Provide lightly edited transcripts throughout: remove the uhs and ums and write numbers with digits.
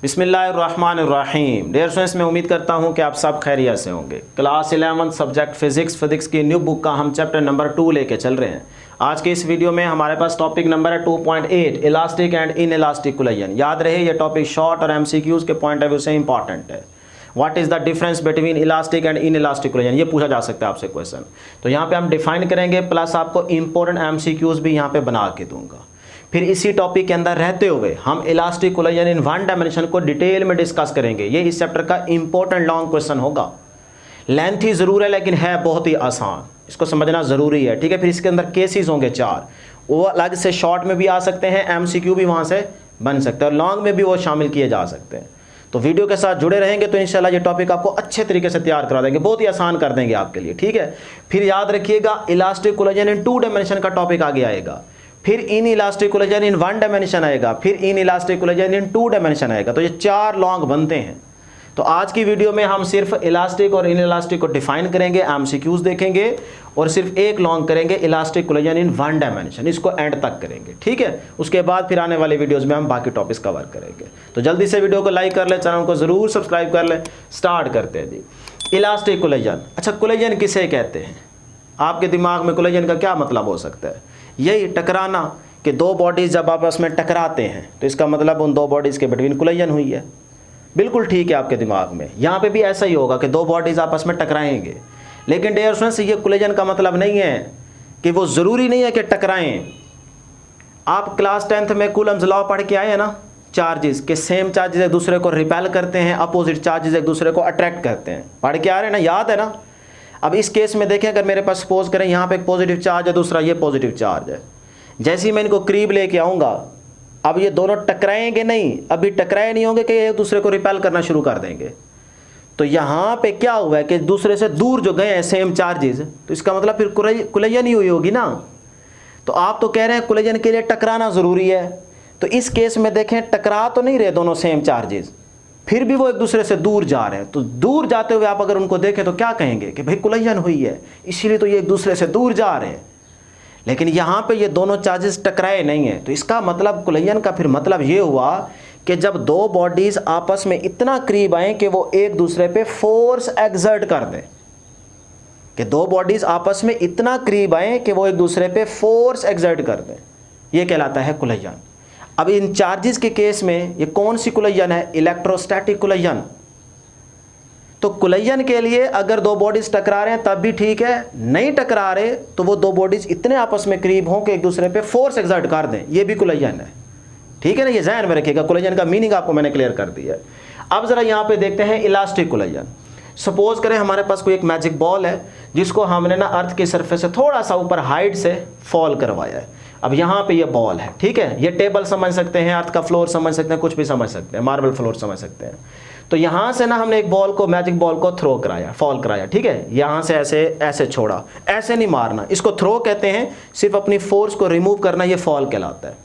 बिस्मिल्लाहिर्रहमानिर्रहीम। Dear students, मैं उम्मीद करता हूं कि आप सब खैरियत से होंगे। क्लास 11 सब्जेक्ट फिजिक्स की न्यू बुक का हम चैप्टर नंबर 2 लेके चल रहे हैं। आज के इस वीडियो में हमारे पास टॉपिक नंबर है 2.8 elastic and in elastic collision. याद रहे ये टॉपिक शॉर्ट और एमसीक्यूज के पॉइंट ऑफ व्यू से इंपॉर्टेंट है। What is the difference between elastic and in elastic collision, ये पूछा जा सकता है आपसे क्वेश्चन। तो यहाँ पे हम डिफाइन करेंगे, प्लस आपको इंपॉर्टेंट एमसीक्यूज भी यहाँ पे बना के दूंगा। फिर इसी टॉपिक के अंदर रहते हुए हम elastic collision in one dimension को डिटेल में डिस्कस करेंगे। ये इस चैप्टर का इंपॉर्टेंट लॉन्ग क्वेश्चन होगा। लेंथ ही जरूर है लेकिन है बहुत ही आसान, इसको समझना जरूरी है। ठीक है, फिर इसके अंदर केसेस होंगे 4, वो अलग से शॉर्ट में भी आ सकते हैं, एमसीक्यू भी वहाँ से बन सकते हैं और लॉन्ग में भी वो शामिल किए जा सकते हैं। तो वीडियो के साथ जुड़े रहेंगे तो इंशाल्लाह ये टॉपिक आपको अच्छे तरीके से तैयार करा देंगे, बहुत ही आसान कर देंगे आपके लिए। ठीक है, फिर याद रखिएगा इलास्टिक कोलिजन इन 2 डायमेंशन का टॉपिक आगे आएगा, फिर in elastic collision in 1 dimension आएगा, फिर in elastic collision in 2 dimension आएगा। तो ये 4 लॉन्ग बनते हैं। तो आज की वीडियो में हम सिर्फ इलास्टिक और इन इलास्टिक को डिफाइन करेंगे, एमसीक्यूज देखेंगे और सिर्फ एक लॉन्ग करेंगे इलास्टिक कोलिजन इन 1 डायमेंशन, इसको एंड तक करेंगे। ठीक है, उसके बाद फिर आने वाले वीडियोस में हम बाकी टॉपिक्स कवर करेंगे। तो जल्दी से वीडियो को लाइक कर ले, चैनल को जरूर सब्सक्राइब कर ले। स्टार्ट करते हैं जी। इलास्टिक कोलिजन, अच्छा कोलिजन किसे कहते हैं? आपके दिमाग में कोलिजन का क्या मतलब हो सकता है? यही टकराना, कि 2 बॉडीज़ जब आपस में टकराते हैं तो इसका मतलब उन 2 बॉडीज़ के बिटवीन कोलिजन हुई है। बिल्कुल ठीक है, आपके दिमाग में यहाँ पे भी ऐसा ही होगा कि 2 बॉडीज़ आपस में टकराएंगे। लेकिन डियर स्टूडेंट्स, ये कोलिजन का मतलब नहीं है कि वो ज़रूरी नहीं है कि टकराएं। आप क्लास 10th में कूलम्स लॉ पढ़ के आए हैं ना, चार्जेस के सेम चार्जेस एक दूसरे को रिपेल करते हैं, अपोजिट चार्जेस एक दूसरे को अट्रैक्ट करते हैं, पढ़ के आ रहे हैं ना, याद है ना। अब इस केस में देखें, अगर मेरे पास सपोज करें यहाँ पे एक पॉजिटिव चार्ज है, दूसरा ये पॉजिटिव चार्ज है। जैसे ही मैं इनको करीब लेके आऊँगा, अब ये दोनों टकराएंगे नहीं, अभी टकराए नहीं होंगे कि एक दूसरे को रिपेल करना शुरू कर देंगे। तो यहाँ पे क्या हुआ है कि दूसरे से दूर जो गए हैं सेम चार्जेस, तो इसका मतलब फिर कोलिजन ही हुई होगी ना। तो आप तो कह रहे हैं कोलिजन के लिए टकराना ज़रूरी है, तो इस केस में देखें टकरा तो नहीं रहे दोनों सेम चार्जेस, फिर भी वो एक दूसरे से दूर जा रहे हैं। तो दूर जाते हुए आप अगर उनको देखें तो क्या कहेंगे कि भाई कोलिजन हुई है, इसीलिए तो ये एक दूसरे से दूर जा रहे हैं। लेकिन यहाँ पे ये दोनों चार्जेस टकराए नहीं हैं, तो इसका मतलब कोलिजन का फिर मतलब ये हुआ कि जब 2 बॉडीज़ आपस में इतना करीब आए कि वो एक दूसरे पे फोर्स एक्सर्ट कर दें, कि 2 बॉडीज़ आपस में इतना करीब आए कि वो एक दूसरे पे फोर्स एक्सर्ट कर दें, ये कहलाता है कोलिजन। अब इन चार्जेस के केस में ये कौन सी कोलिजन है? Electrostatic collision. तो कोलिजन के लिए अगर 2 बॉडीज टकरा रहे हैं तब भी ठीक है, नहीं टकरा रहे तो वो 2 बॉडीज इतने आपस में करीब हों कि एक दूसरे पे फोर्स एक्सर्ट कर दें, ये भी कोलिजन है। ठीक है ना, ये ज़हन में रखिएगा। कोलिजन का मीनिंग आपको मैंने क्लियर कर दिया है। अब ज़रा यहाँ पे देखते हैं इलास्टिक कोलिजन। सपोज करें हमारे पास कोई एक मैजिक बॉल है जिसको हमने ना अर्थ की सरफेस से थोड़ा सा ऊपर हाइट से फॉल करवाया है। अब यहाँ पे ये बॉल है, ठीक है, ये टेबल समझ सकते हैं, अर्थ का फ्लोर समझ सकते हैं, कुछ भी समझ सकते हैं, मार्बल फ्लोर समझ सकते हैं। तो यहाँ से ना हमने एक बॉल को, मैजिक बॉल को थ्रो कराया, फॉल कराया। ठीक है, यहाँ से ऐसे ऐसे छोड़ा, ऐसे नहीं मारना, इसको थ्रो कहते हैं। सिर्फ अपनी फोर्स को रिमूव करना, ये फॉल कहलाता है।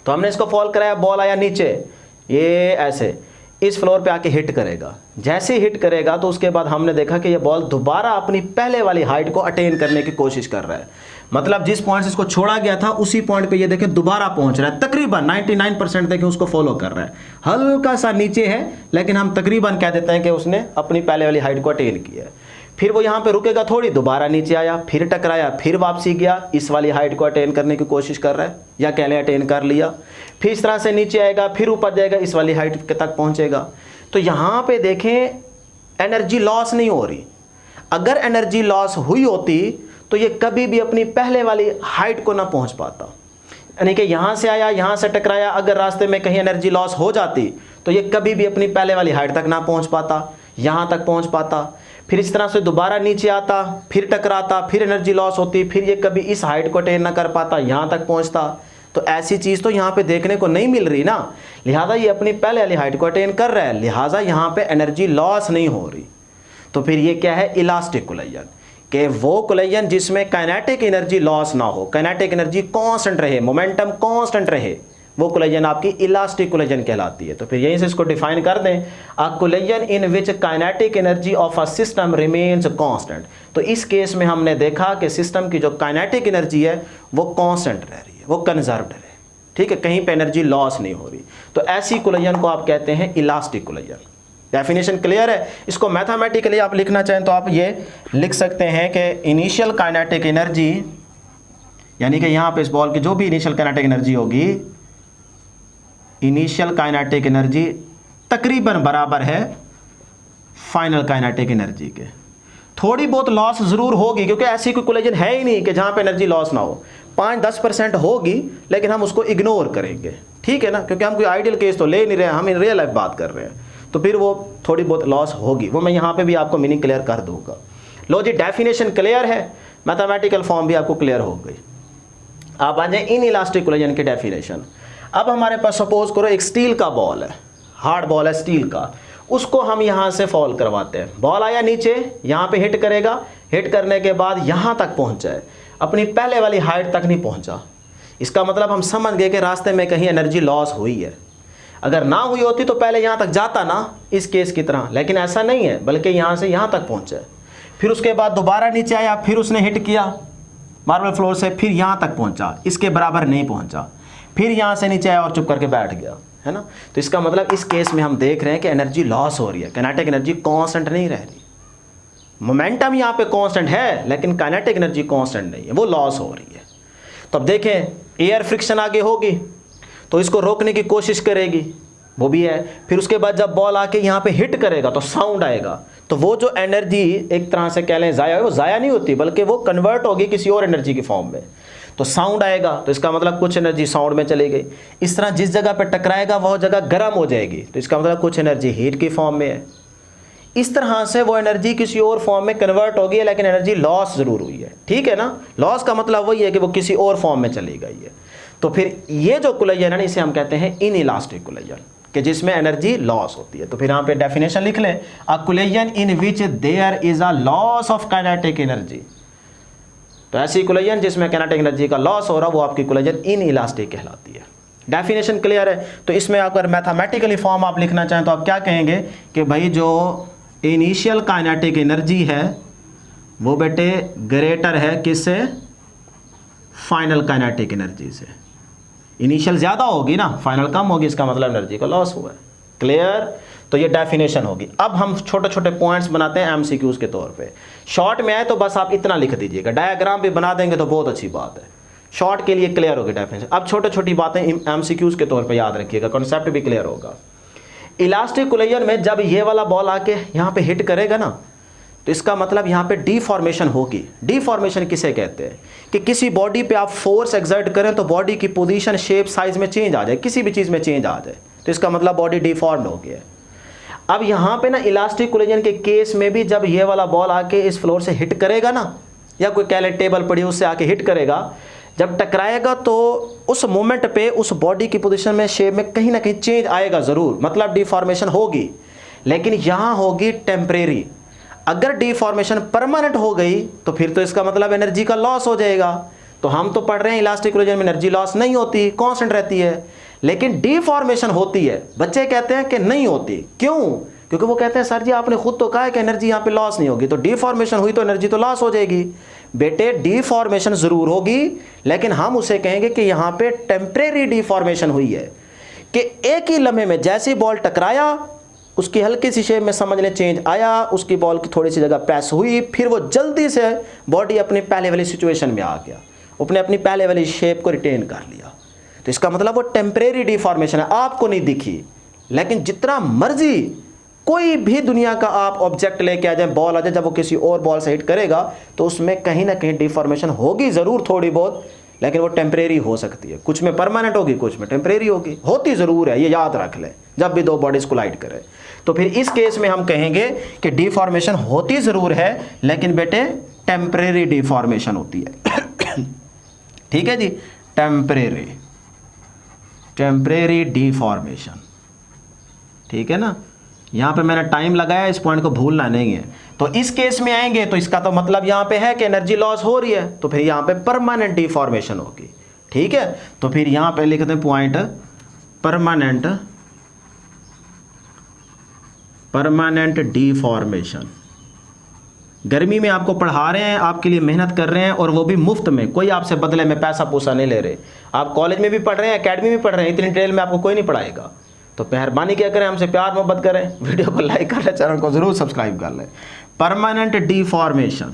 तो हमने इसको फॉल कराया, बॉल आया नीचे, ये ऐसे इस फ्लोर पे आके हिट करेगा। जैसे हिट करेगा तो उसके बाद हमने देखा कि ये बॉल दोबारा अपनी पहले वाली हाइट को अटेन करने की कोशिश कर रहा है। मतलब जिस पॉइंट से इसको छोड़ा गया था उसी पॉइंट पे ये देखें दोबारा पहुंच रहा है। तकरीबन 99% देखें उसको फॉलो कर रहा है। हल्का सा नीचे है लेकिन हम तकरीबन कह देते हैं कि उसने अपनी पहले वाली हाइट को अटेन किया है। फिर वो यहाँ पे रुकेगा थोड़ी, दोबारा नीचे आया, फिर टकराया, फिर वापसी गया, इस वाली हाइट को अटेन करने की कोशिश कर रहा है, या कह लें अटेन कर लिया। फिर इस तरह से नीचे आएगा, फिर ऊपर जाएगा, इस वाली हाइट के तक पहुँचेगा। तो यहाँ पे देखें एनर्जी लॉस नहीं हो रही। अगर एनर्जी लॉस हुई होती तो ये कभी भी अपनी पहले वाली हाइट को ना पहुँच पाता। यानी कि यहाँ से आया, यहाँ से टकराया, अगर रास्ते में कहीं एनर्जी लॉस हो जाती तो ये कभी भी अपनी पहले वाली हाइट तक ना पहुँच पाता, यहाँ तक पहुँच पाता। फिर इस तरह से दोबारा नीचे आता, फिर टकराता, फिर एनर्जी लॉस होती, फिर ये कभी इस हाइट को अटेन ना कर पाता, यहाँ तक पहुँचता। तो ऐसी चीज़ तो यहाँ पे देखने को नहीं मिल रही ना, लिहाजा ये अपनी पहले वाली हाइट को अटेन कर रहा है, लिहाजा यहाँ पे एनर्जी लॉस नहीं हो रही। तो फिर ये क्या है? इलास्टिक कोलिजन, कि वो कोलिजन जिसमें काइनेटिक एनर्जी लॉस ना हो, काइनेटिक एनर्जी कांस्टेंट रहे, मोमेंटम कांस्टेंट रहे, वो कोलिजन आपकी इलास्टिक कोलिजन कहलाती है। तो फिर यहीं से इसको डिफाइन कर दें, a collision in which kinetic energy of a system remains constant. तो इस केस में हमने देखा कि सिस्टम की जो काइनेटिक एनर्जी है वो कांस्टेंट रह रही है, वो कंजर्व्ड है। ठीक है, कहीं पे एनर्जी लॉस नहीं हो रही। तो ऐसी कोलिजन को आप कहते हैं इलास्टिक कोलिजन। डेफिनेशन क्लियर है? इसको मैथमेटिकली आप लिखना चाहें तो आप ये लिख सकते हैं कि इनिशियल काइनेटिक एनर्जी, यानी कि यहाँ पे इस बॉल की जो भी इनिशियल काइनेटिक एनर्जी होगी, इनिशियल काइनेटिक एनर्जी तकरीबन बराबर है फाइनल काइनेटिक एनर्जी के। थोड़ी बहुत लॉस ज़रूर होगी, क्योंकि ऐसी कोई कोलिजन है ही नहीं कि जहाँ पे एनर्जी लॉस ना हो। 5-10% होगी, लेकिन हम उसको इग्नोर करेंगे, ठीक है ना, क्योंकि हम कोई आइडियल केस तो ले नहीं रहे हैं, हम इन रियल लाइफ बात कर रहे हैं। तो फिर वो थोड़ी बहुत लॉस होगी, वो मैं यहाँ पे भी आपको मीनिंग क्लियर कर दूंगा। लो जी, डेफिनेशन क्लियर है, मैथमेटिकल फॉर्म भी आपको क्लियर हो गई। आप आ जाए इन इलास्टिक कोलिजन की डेफिनेशन। अब हमारे पास सपोज करो एक स्टील का बॉल है, हार्ड बॉल है स्टील का, उसको हम यहाँ से फॉल करवाते हैं। बॉल आया नीचे, यहाँ पे हिट करेगा, हिट करने के बाद यहाँ तक पहुँचा है, अपनी पहले वाली हाइट तक नहीं पहुँचा। इसका मतलब हम समझ गए कि रास्ते में कहीं एनर्जी लॉस हुई है। अगर ना हुई होती तो पहले यहाँ तक जाता ना, इस केस की तरह, लेकिन ऐसा नहीं है, बल्कि यहाँ से यहाँ तक पहुँचा है। फिर उसके बाद दोबारा नीचे आया, फिर उसने हिट किया मार्बल फ्लोर से, फिर यहाँ तक पहुँचा, इसके बराबर नहीं पहुँचा, फिर यहाँ से नीचे आया और चुप करके बैठ गया, है ना। तो इसका मतलब इस केस में हम देख रहे हैं कि एनर्जी लॉस हो रही है, काइनेटिक एनर्जी कांस्टेंट नहीं रह रही। मोमेंटम यहाँ पे कांस्टेंट है, लेकिन काइनेटिक एनर्जी कांस्टेंट नहीं है, वो लॉस हो रही है। तो अब देखें, एयर फ्रिक्शन आगे होगी तो इसको रोकने की कोशिश करेगी, वो भी है। फिर उसके बाद जब बॉल आके यहाँ पे हिट करेगा तो साउंड आएगा, तो वो जो एनर्जी एक तरह से कह लें ज़ाया, वो ज़ाया नहीं होती, बल्कि वो कन्वर्ट होगी किसी और एनर्जी की फॉर्म में। तो साउंड आएगा, तो इसका मतलब कुछ एनर्जी साउंड में चली गई। इस तरह जिस जगह पे टकराएगा वह जगह गर्म हो जाएगी, तो इसका मतलब कुछ एनर्जी हीट की फॉर्म में है। इस तरह से वो एनर्जी किसी और फॉर्म में कन्वर्ट हो गई है, लेकिन एनर्जी लॉस ज़रूर हुई है, ठीक है ना। लॉस का मतलब वही है कि वो किसी और फॉर्म में चली गई है। तो फिर ये जो कोलिजन है ना, इसे हम कहते हैं इन इलास्टिक कोलिजन, कि जिसमें एनर्जी लॉस होती है। तो फिर यहाँ पे डेफिनेशन लिख लें, a collision in which there is a loss of kinetic energy. तो ऐसी कोलिजन जिसमें काइनेटिक एनर्जी का लॉस हो रहा, वो आपकी कोलिजन इन इलास्टिक कहलाती है। डेफिनेशन क्लियर है? तो इसमें अगर मैथमेटिकली फॉर्म आप लिखना चाहें तो आप क्या कहेंगे कि भाई जो इनिशियल काइनेटिक एनर्जी है वो बेटे ग्रेटर है किससे? फाइनल काइनेटिक एनर्जी से। इनिशियल ज़्यादा होगी ना, फाइनल कम होगी, इसका मतलब एनर्जी का लॉस हुआ है। क्लियर? तो ये डेफिनेशन होगी। अब हम छोटे छोटे पॉइंट्स बनाते हैं एमसीक्यूज के तौर पे। शॉर्ट में आए तो बस आप इतना लिख दीजिएगा, डायग्राम भी बना देंगे तो बहुत अच्छी बात है, शॉर्ट के लिए क्लियर होगी डेफिनेशन। अब छोटे छोटी बातें एमसीक्यूज के तौर पे याद रखिएगा, कॉन्सेप्ट भी क्लियर होगा। इलास्टिक कोलिजन में जब ये वाला बॉल आके यहाँ पे हिट करेगा ना, तो इसका मतलब यहाँ पे डीफॉर्मेशन होगी। डीफॉर्मेशन किसे कहते हैं? कि किसी बॉडी पे आप फोर्स एक्सर्ट करें तो बॉडी की पोजीशन, शेप, साइज में चेंज आ जाए, किसी भी चीज़ में चेंज आ जाए, तो इसका मतलब बॉडी डिफॉर्म्ड हो गया है। अब यहाँ पे ना इलास्टिक कोलिजन के केस में भी जब ये वाला बॉल आके इस फ्लोर से हिट करेगा ना, या कोई कह ले टेबल पड़ी उससे आके हिट करेगा, जब टकराएगा तो उस मोमेंट पे उस बॉडी की पोजीशन में, शेप में कहीं ना कहीं चेंज आएगा ज़रूर, मतलब डिफॉर्मेशन होगी, लेकिन यहाँ होगी टेम्परेरी। अगर डिफॉर्मेशन परमानेंट हो गई तो फिर तो इसका मतलब एनर्जी का लॉस हो जाएगा। तो हम तो पढ़ रहे हैं इलास्टिक कोलिजन में एनर्जी लॉस नहीं होती, कांस्टेंट रहती है, लेकिन डिफॉर्मेशन होती है। बच्चे कहते हैं कि नहीं होती, क्यों? क्योंकि वो कहते हैं सर जी आपने खुद तो कहा है कि एनर्जी यहाँ पे लॉस नहीं होगी, तो डिफॉर्मेशन हुई तो एनर्जी तो लॉस हो जाएगी। बेटे डिफॉर्मेशन ज़रूर होगी, लेकिन हम उसे कहेंगे कि यहाँ पे टेम्परेरी डिफॉर्मेशन हुई है, कि एक ही लम्हे में जैसे बॉल टकराया, उसकी हल्की सी शेप में समझ लें चेंज आया, उसकी बॉल की थोड़ी सी जगह प्रेस हुई, फिर वो जल्दी से बॉडी अपनी पहले वाली सिचुएशन में आ गया, उसने अपनी पहले वाली शेप को रिटेन कर लिया। तो इसका मतलब वो टेम्परेरी डिफॉर्मेशन है, आपको नहीं दिखी, लेकिन जितना मर्जी कोई भी दुनिया का आप ऑब्जेक्ट लेके आ जाए, बॉल आ जाए, जब वो किसी और बॉल से हिट करेगा तो उसमें कहीं ना कहीं डिफॉर्मेशन होगी ज़रूर थोड़ी बहुत, लेकिन वो टेम्परेरी हो सकती है। कुछ में परमानेंट होगी, कुछ में टेम्परेरी होगी, होती ज़रूर है, ये याद रख लें जब भी दो बॉडीज कोलाइड करें। तो फिर इस केस में हम कहेंगे कि डिफॉर्मेशन होती ज़रूर है, लेकिन बेटे टेम्परेरी डिफॉर्मेशन होती है। ठीक है जी, टेम्परेरी डिफॉर्मेशन, ठीक है ना। यहाँ पे मैंने टाइम लगाया, इस पॉइंट को भूलना नहीं है। तो इस केस में आएंगे तो इसका तो मतलब यहाँ पे है कि एनर्जी लॉस हो रही है, तो फिर यहाँ पे परमानेंट डिफॉर्मेशन होगी, ठीक है। तो फिर यहाँ पे लिखते हैं पॉइंट परमानेंट डिफॉर्मेशन, गर्मी में आपको पढ़ा रहे हैं, आपके लिए मेहनत कर रहे हैं, और वो भी मुफ्त में, कोई आपसे बदले में पैसा पूसा नहीं ले रहे। आप कॉलेज में भी पढ़ रहे हैं, एकेडमी में पढ़ रहे हैं, इतनी डिटेल में आपको कोई नहीं पढ़ाएगा। तो मेहरबानी क्या करें, हमसे प्यार मोहब्बत करें, वीडियो को लाइक कर लें, चैनल को ज़रूर सब्सक्राइब कर लें। Permanent deformation.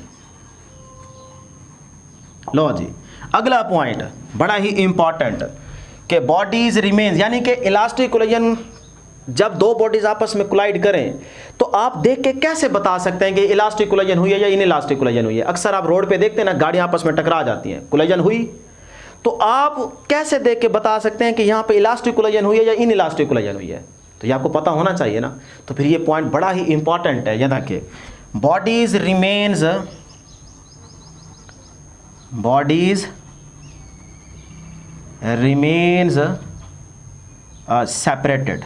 लो जी, अगला पॉइंट बड़ा ही इंपॉर्टेंट, कि बॉडीज रिमेन्स, यानी कि इलास्टिक कोलिजन जब दो बॉडीज आपस में कोलाइड करें तो आप देख के कैसे बता सकते हैं कि इलास्टिक कोलिजन हुई है या इनइलास्टिक कोलिजन हुई है। अक्सर आप रोड पे देखते हैं ना, गाड़ियां आपस में टकरा जाती हैं, कोलिजन हुई, तो आप कैसे देख के बता सकते हैं कि यहाँ पे इलास्टिक कोलिजन हुई है या इनइलास्टिक कोलिजन हुई है? तो ये आपको पता होना चाहिए ना। तो फिर ये पॉइंट बड़ा ही इंपॉर्टेंट है। ये देखिए, बॉडीज रिमेन्स सेपरेटेड।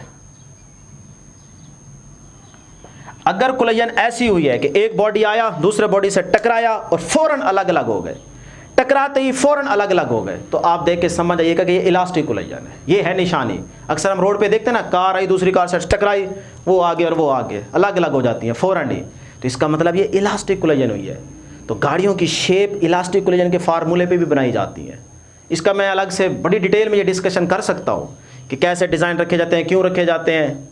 अगर कोलिजन ऐसी हुई है कि एक बॉडी आया, दूसरे बॉडी से टकराया और फौरन अलग अलग हो गए, टकराते ही फौरन अलग अलग हो गए, तो आप देख के समझ आइएगा कि ये इलास्टिक कोलिजन है। ये है निशानी। अक्सर हम रोड पे देखते हैं ना, कार आई दूसरी कार से टकराई, वो आगे और वो आगे, अलग अलग हो जाती है फौरन ही, तो इसका मतलब ये इलास्टिक कोलिजन हुई है। तो गाड़ियों की शेप इलास्टिक कोलिजन के फार्मूले पे भी बनाई जाती है। इसका मैं अलग से बड़ी डिटेल में ये डिस्कशन कर सकता हूँ कि कैसे डिज़ाइन रखे जाते हैं, क्यों रखे जाते हैं,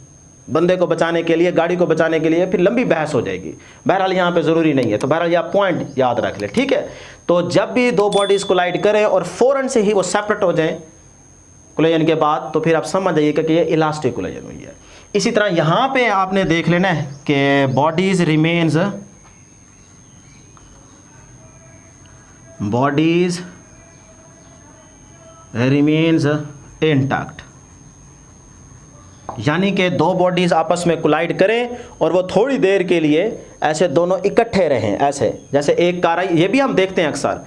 बंदे को बचाने के लिए, गाड़ी को बचाने के लिए, फिर लंबी बहस हो जाएगी। बहरहाल यहाँ पे ज़रूरी नहीं है, तो बहरहाल आप पॉइंट याद रख ले, ठीक है। तो जब भी दो बॉडीज़ कोलाइड करें और फ़ौरन से ही वो सेपरेट हो जाएं कोलिजन के बाद, तो फिर आप समझ जाइएगा कि ये इलास्टिक कोलिजन हुई है। इसी तरह यहाँ पे आपने देख लेना है कि बॉडीज़ रिमेन्स इंटैक्ट, यानी कि दो बॉडीज आपस में कोलाइड करें और वो थोड़ी देर के लिए ऐसे दोनों इकट्ठे रहें, ऐसे जैसे एक कार आई, ये भी हम देखते हैं अक्सर,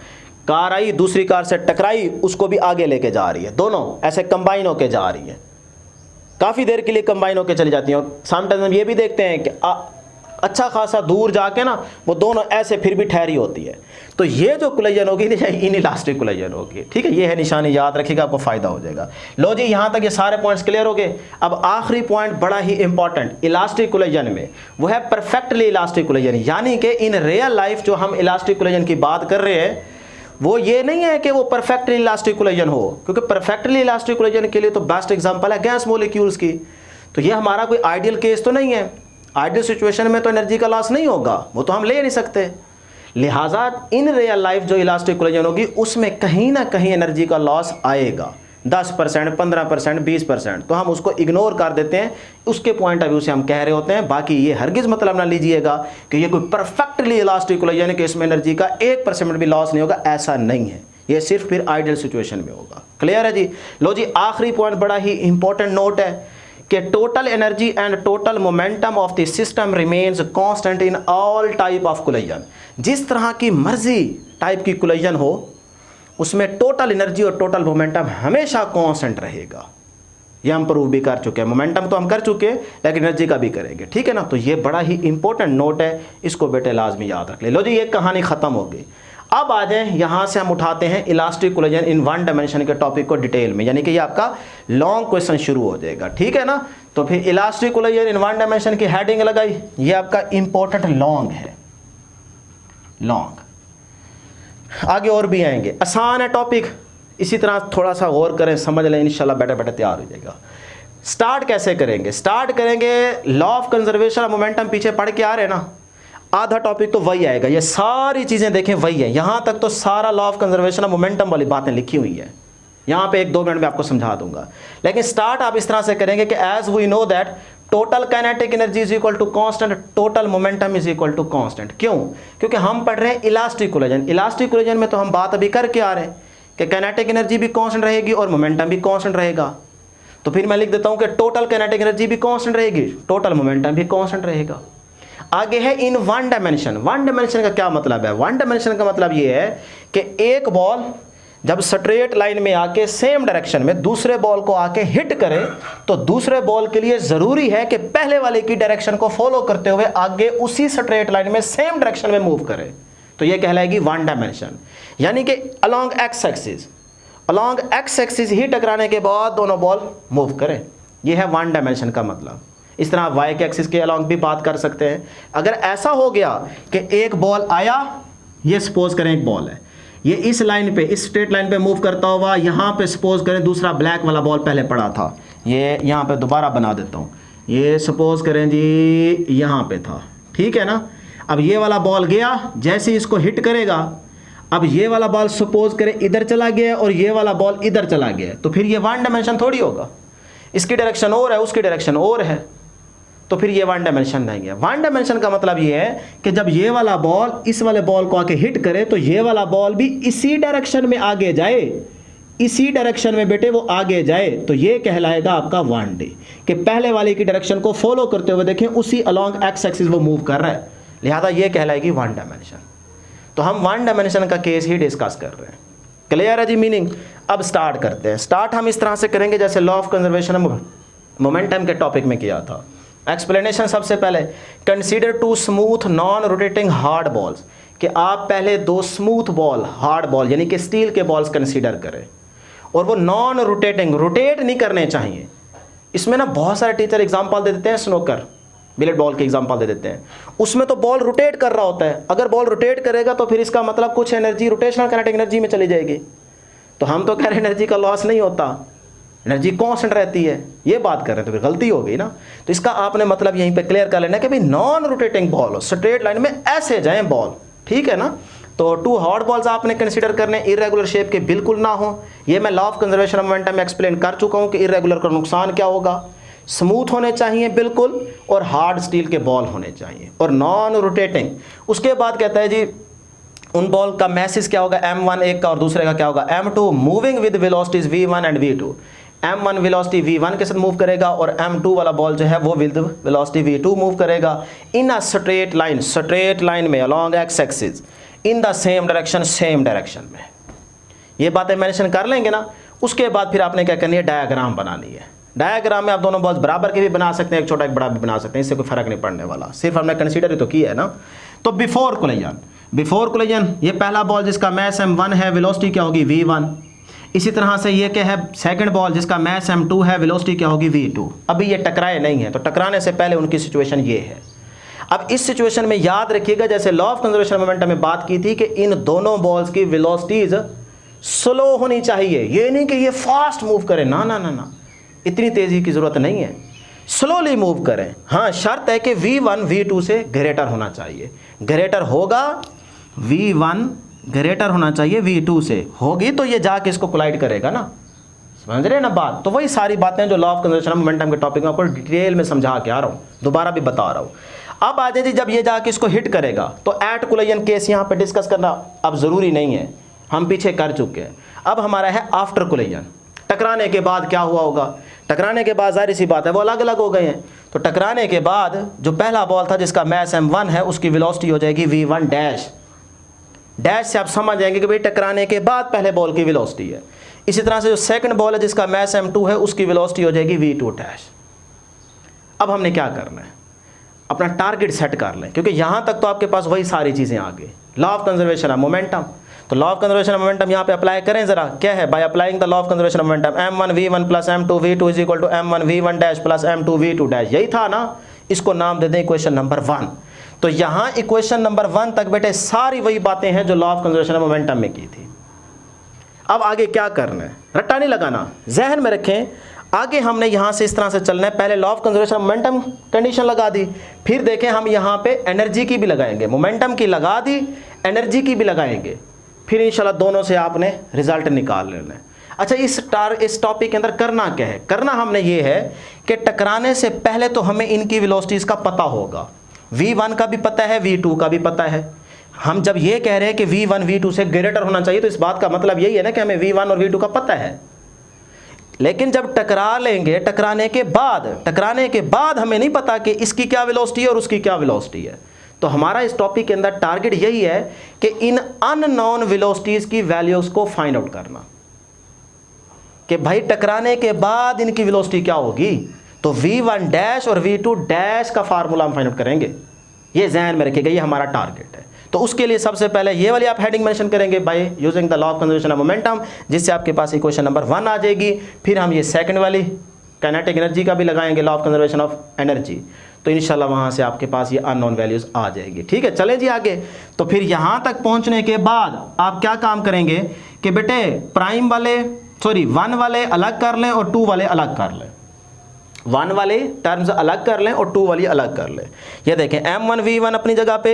कार आई दूसरी कार से टकराई, उसको भी आगे लेके जा रही है, दोनों ऐसे कंबाइन होके जा रही है, काफ़ी देर के लिए कंबाइन होके चली जाती हैं। और समटाइम्स हम ये भी देखते हैं कि अच्छा खासा दूर जाके ना वो दोनों ऐसे फिर भी ठहरी होती है। तो ये जो कोलिजन होगी इनइलास्टिक कोलिजन होगी, ठीक है। ये है निशानी, याद रखिएगा, आपको फायदा हो जाएगा। लो जी, यहाँ तक ये सारे पॉइंट्स क्लियर हो गए। अब आखिरी पॉइंट बड़ा ही इंपॉर्टेंट इलास्टिक कोलिजन में, वो है परफेक्टली इलास्टिक कोलिजन। यानी कि इन रियल लाइफ जो हम इलास्टिक कोलिजन की बात कर रहे हैं, वो ये नहीं है कि वो परफेक्टली इलास्टिक कोलिजन हो, क्योंकि परफेक्टली इलास्टिक कोलिजन के लिए तो बेस्ट एग्जांपल है गैस मॉलिक्यूल्स की। तो ये हमारा कोई आइडियल केस तो नहीं है। आइडियल सिचुएशन में तो एनर्जी का लॉस नहीं होगा, वो तो हम ले नहीं सकते। लिहाजा इन रियल लाइफ जो इलास्टिक कोलिजन होगी उसमें कहीं ना कहीं एनर्जी का लॉस आएगा, 10%, 15%, 20%, तो हम उसको इग्नोर कर देते हैं। उसके पॉइंट ऑफ व्यू से हम कह रहे होते हैं। बाकी ये हरगिज़ मतलब ना लीजिएगा कि ये कोई परफेक्टली इलास्टिक कोलिजन है कि इसमें एनर्जी का 1% भी लॉस नहीं होगा, ऐसा नहीं है। ये सिर्फ फिर आइडियल सिचुएशन में होगा। क्लियर है जी। लो जी, आखिरी पॉइंट बड़ा ही इंपॉर्टेंट नोट है कि total energy and total momentum of the system remains constant in all type of collision. जिस तरह की मर्जी टाइप की कोलिजन हो, उसमें टोटल एनर्जी और टोटल मोमेंटम हमेशा कांस्टेंट रहेगा। ये हम प्रूव भी कर चुके हैं। मोमेंटम तो हम कर चुके हैं, लेकिन एनर्जी का भी करेंगे, ठीक है ना। तो ये बड़ा ही इंपॉर्टेंट नोट है, इसको बेटे लाजमी याद रख ले। लो जी, ये कहानी खत्म हो गई। अब आ जाए, यहाँ से हम उठाते हैं elastic collision in one dimension के टॉपिक को डिटेल में, यानी कि ये आपका लॉन्ग क्वेश्चन शुरू हो जाएगा, ठीक है ना। तो फिर elastic collision in one dimension की हेडिंग लगाई, ये आपका इंपॉर्टेंट लॉन्ग है, लॉन्ग। आगे और भी आएंगे, आसान है टॉपिक, इसी तरह थोड़ा सा गौर करें, समझ लें, इंशाल्लाह बैठे बैठे तैयार हो जाएगा। स्टार्ट कैसे करेंगे? स्टार्ट करेंगे law of conservation of momentum, पीछे पढ़ के आ रहे हैं ना, आधा टॉपिक तो वही आएगा। ये सारी चीज़ें देखें वही है, यहाँ तक तो सारा law of conservation of momentum वाली बातें लिखी हुई है। यहाँ पे 1-2 मिनट में आपको समझा दूंगा। लेकिन स्टार्ट आप इस तरह से करेंगे कि as we know that total kinetic energy is equal to constant, total momentum is equal to constant. क्यों? क्योंकि हम पढ़ रहे हैं इलास्टिक कोलिजन। इलास्टिक कोलिजन में तो हम बात अभी करके आ रहे हैं कि काइनेटिक एनर्जी भी कांस्टेंट रहेगी और मोमेंटम भी कांस्टेंट रहेगा। तो फिर मैं लिख देता हूँ कि टोटल काइनेटिक एनर्जी भी कांस्टेंट रहेगी, टोटल मोमेंटम भी कांस्टेंट रहेगा। आगे है in one dimension. One dimension का क्या मतलब है? वन डायमेंशन का मतलब ये है कि एक बॉल जब स्ट्रेट लाइन में आके सेम डायरेक्शन में दूसरे बॉल को आके हिट करे, तो दूसरे बॉल के लिए जरूरी है कि पहले वाले की डायरेक्शन को फॉलो करते हुए आगे उसी स्ट्रेट लाइन में सेम डायरेक्शन में मूव करे, तो ये कहलाएगी वन डायमेंशन। यानी कि अलोंग एक्स एक्सिस ही टकराने के बाद दोनों बॉल मूव करें, यह है वन डायमेंशन का मतलब। इस तरह आप वाई के एक्सिस के अलॉन्ग भी बात कर सकते हैं। अगर ऐसा हो गया कि एक बॉल आया, ये सपोज करें एक बॉल है, ये इस लाइन पे, इस स्ट्रेट लाइन पे मूव करता हुआ यहाँ पे सपोज करें दूसरा ब्लैक वाला बॉल पहले पड़ा था, ये यहाँ पे दोबारा बना देता हूँ, ये सपोज करें जी यहाँ पे था, ठीक है ना। अब ये वाला बॉल गया, जैसे इसको हिट करेगा, अब ये वाला बॉल सपोज करें इधर चला गया और ये वाला बॉल इधर चला गया, तो फिर ये वन डायमेंशन थोड़ी होगा, इसकी डायरेक्शन और है, उसकी डायरेक्शन और है, तो फिर ये वन डायमेंशन नहीं है। वन डायमेंशन का मतलब ये है कि जब ये वाला बॉल इस वाले बॉल को आके हिट करे तो ये वाला बॉल भी इसी डायरेक्शन में आगे जाए, इसी डायरेक्शन में बेटे वो आगे जाए, तो ये कहलाएगा आपका वन डे, कि पहले वाले की डायरेक्शन को फॉलो करते हुए देखें उसी अलोंग एक्स एक्सिस वो मूव कर रहा है, लिहाजा ये कहलाएगी वन डायमेंशन। तो हम वन डायमेंशन का केस ही डिस्कस कर रहे हैं। क्लियर है जी मीनिंग। अब स्टार्ट करते हैं। स्टार्ट हम इस तरह से करेंगे जैसे लॉ ऑफ कंजर्वेशन मोमेंटम के टॉपिक में किया था। एक्सप्लेनेशन सबसे पहले, consider two smooth non rotating hard balls, कि आप पहले दो स्मूथ बॉल, हार्ड बॉल यानी कि स्टील के बॉल्स कंसीडर करें, और वो नॉन रोटेटिंग, रोटेट नहीं करने चाहिए। इसमें ना बहुत सारे टीचर एग्जांपल दे देते हैं, स्नोकर बिलेट बॉल के एग्जांपल दे देते हैं, उसमें तो बॉल रोटेट कर रहा होता है। अगर बॉल रोटेट करेगा तो फिर इसका मतलब कुछ एनर्जी रोटेशनल काइनेटिक एनर्जी में चली जाएगी। तो हम तो कह रहे हैं एनर्जी का लॉस नहीं होता, एनर्जी कांस्टेंट रहती है, ये बात कर रहे हैं, तो फिर गलती हो गई ना। तो इसका आपने मतलब यहीं पे क्लियर कर लेना कि भाई नॉन रोटेटिंग बॉल हो, स्ट्रेट लाइन में ऐसे जाएं बॉल, ठीक है ना। तो टू हार्ड बॉल्स आपने कंसीडर करने, इरेगुलर शेप के बिल्कुल ना हो। ये मैं law of conservation of momentum में एक्सप्लेन कर चुका हूँ कि इरेगुलर का नुकसान क्या होगा। स्मूथ होने चाहिए बिल्कुल, और हार्ड स्टील के बॉल होने चाहिए, और नॉन रोटेटिंग। उसके बाद कहता है जी उन बॉल का मैसेज क्या होगा, m1 एक का और दूसरे का क्या होगा m2, moving with velocities v1 and v2। m1 velocity v1 के साथ मूव करेगा और m2 वाला बॉल जो है वो विद वेलोसिटी v2 मूव करेगा in a straight line, straight line में along x axis in the same direction, same direction में। ये बातें मेंशन कर लेंगे ना। उसके बाद फिर आपने क्या करनी है, डायग्राम बनानी है। डायग्राम में आप दोनों बॉल्स बराबर के भी बना सकते हैं, एक छोटा एक बड़ा भी बना सकते हैं, इससे कोई फर्क नहीं पड़ने वाला, सिर्फ हमने कंसीडर ही तो किया है ना। तो बिफोर कोलिजन, बिफोर कोलिजन ये पहला बॉल जिसका मैस m1 है, वेलोसिटी क्या होगी v1। इसी तरह से ये क्या है, सेकंड बॉल जिसका मैस m2 है, वेलोसिटी क्या होगी v2। अभी ये टकराए नहीं है, तो टकराने से पहले उनकी सिचुएशन ये है। अब इस सिचुएशन में याद रखिएगा जैसे लॉ ऑफ कंजर्वेशन मोमेंटम में बात की थी कि इन दोनों बॉल्स की वेलोसिटीज स्लो होनी चाहिए, ये नहीं कि ये फास्ट मूव करे, ना ना ना ना, इतनी तेजी की जरूरत नहीं है, स्लोली मूव करें। हाँ शर्त है कि v1 v2 से ग्रेटर होना चाहिए, ग्रेटर होगा, v1 ग्रेटर होना चाहिए v2 से, होगी तो ये जाके इसको कोलाइड करेगा ना, समझ रहे हैं ना बात। तो वही सारी बातें जो लॉ ऑफ कंजर्वेशन मोमेंटम के टॉपिक में आपको डिटेल में समझा के आ रहा हूँ, दोबारा भी बता रहा हूँ। अब आ जाए जी जब ये जाके इसको हिट करेगा, तो एट कोलिजन केस यहाँ पे डिस्कस करना अब ज़रूरी नहीं है, हम पीछे कर चुके हैं। अब हमारा है आफ्टर कोलिजन, टकराने के बाद क्या हुआ होगा। टकराने के बाद जाहिर सी बात है वो अलग अलग हो गए हैं। तो टकराने के बाद जो पहला बॉल था जिसका मैस m1 है, उसकी वेलोसिटी हो जाएगी v1 डैश। डैश से आप समझ जाएंगे कि भाई टकराने के बाद पहले बॉल की वेलोसिटी है। इसी तरह से जो सेकंड बॉल है जिसका मैस m2 है, उसकी वेलोसिटी हो जाएगी v2 डैश। अब हमने क्या करना है, अपना टारगेट सेट कर लें, क्योंकि यहाँ तक तो आपके पास वही सारी चीज़ें आ गई, law of conservation of momentum. तो law of conservation of momentum यहाँ पे अप्लाई करें जरा, क्या है, by applying the law of conservation of momentum m1 v1 plus m2 v2 is equal to m1 v1 dash plus m2 v2 dash, यही था ना। इसको नाम दे दें इक्वेशन नंबर 1। तो यहाँ इक्वेशन नंबर 1 तक बेटे सारी वही बातें हैं जो law of conservation of momentum में की थी। अब आगे क्या करना है, रट्टा नहीं लगाना, जहन में रखें। आगे हमने यहाँ से इस तरह से चलना है, पहले law of conservation of momentum condition लगा दी, फिर देखें हम यहाँ पे एनर्जी की भी लगाएंगे, मोमेंटम की लगा दी, एनर्जी की भी लगाएंगे, फिर इंशाल्लाह दोनों से आपने रिजल्ट निकाल लेना है। अच्छा इस टॉपिक के अंदर करना क्या है, करना हमने ये है कि टकराने से पहले तो हमें इनकी वेलोसिटीज़ का पता होगा, v1 का भी पता है, v2 का भी पता है। हम जब ये कह रहे हैं कि v1 v2 से ग्रेटर होना चाहिए, तो इस बात का मतलब यही है ना कि हमें v1 और v2 का पता है। लेकिन जब टकरा लेंगे, टकराने के बाद हमें नहीं पता कि इसकी क्या वेलोसिटी है और उसकी क्या वेलोसिटी है। तो हमारा इस टॉपिक के अंदर टारगेट यही है कि इन अननोन वेलोसिटीज की वैल्यूज को फाइंड आउट करना, कि भाई टकराने के बाद इनकी वेलोसिटी क्या होगी। तो v1 डैश और v2 डैश का फार्मूला हम फाइंड आउट करेंगे, ये ध्यान में रखिएगा, ये हमारा टारगेट है। तो उसके लिए सबसे पहले ये वाली आप हेडिंग मेंशन करेंगे by using the law of conservation of momentum, जिससे आपके पास इक्वेशन नंबर 1 आ जाएगी। फिर हम ये सेकंड वाली काइनेटिक एनर्जी का भी लगाएंगे, law of conservation of energy, तो इंशाल्लाह वहाँ से आपके पास ये अननोन वैल्यूज़ आ जाएगी। ठीक है, चले जी आगे। तो फिर यहाँ तक पहुँचने के बाद आप क्या काम करेंगे कि बेटे प्राइम वाले वन वाले अलग कर लें और टू वाले अलग कर लें, वन वाले टर्म्स अलग कर लें और टू वाली अलग कर लें। ये देखें m1v1 अपनी जगह पे,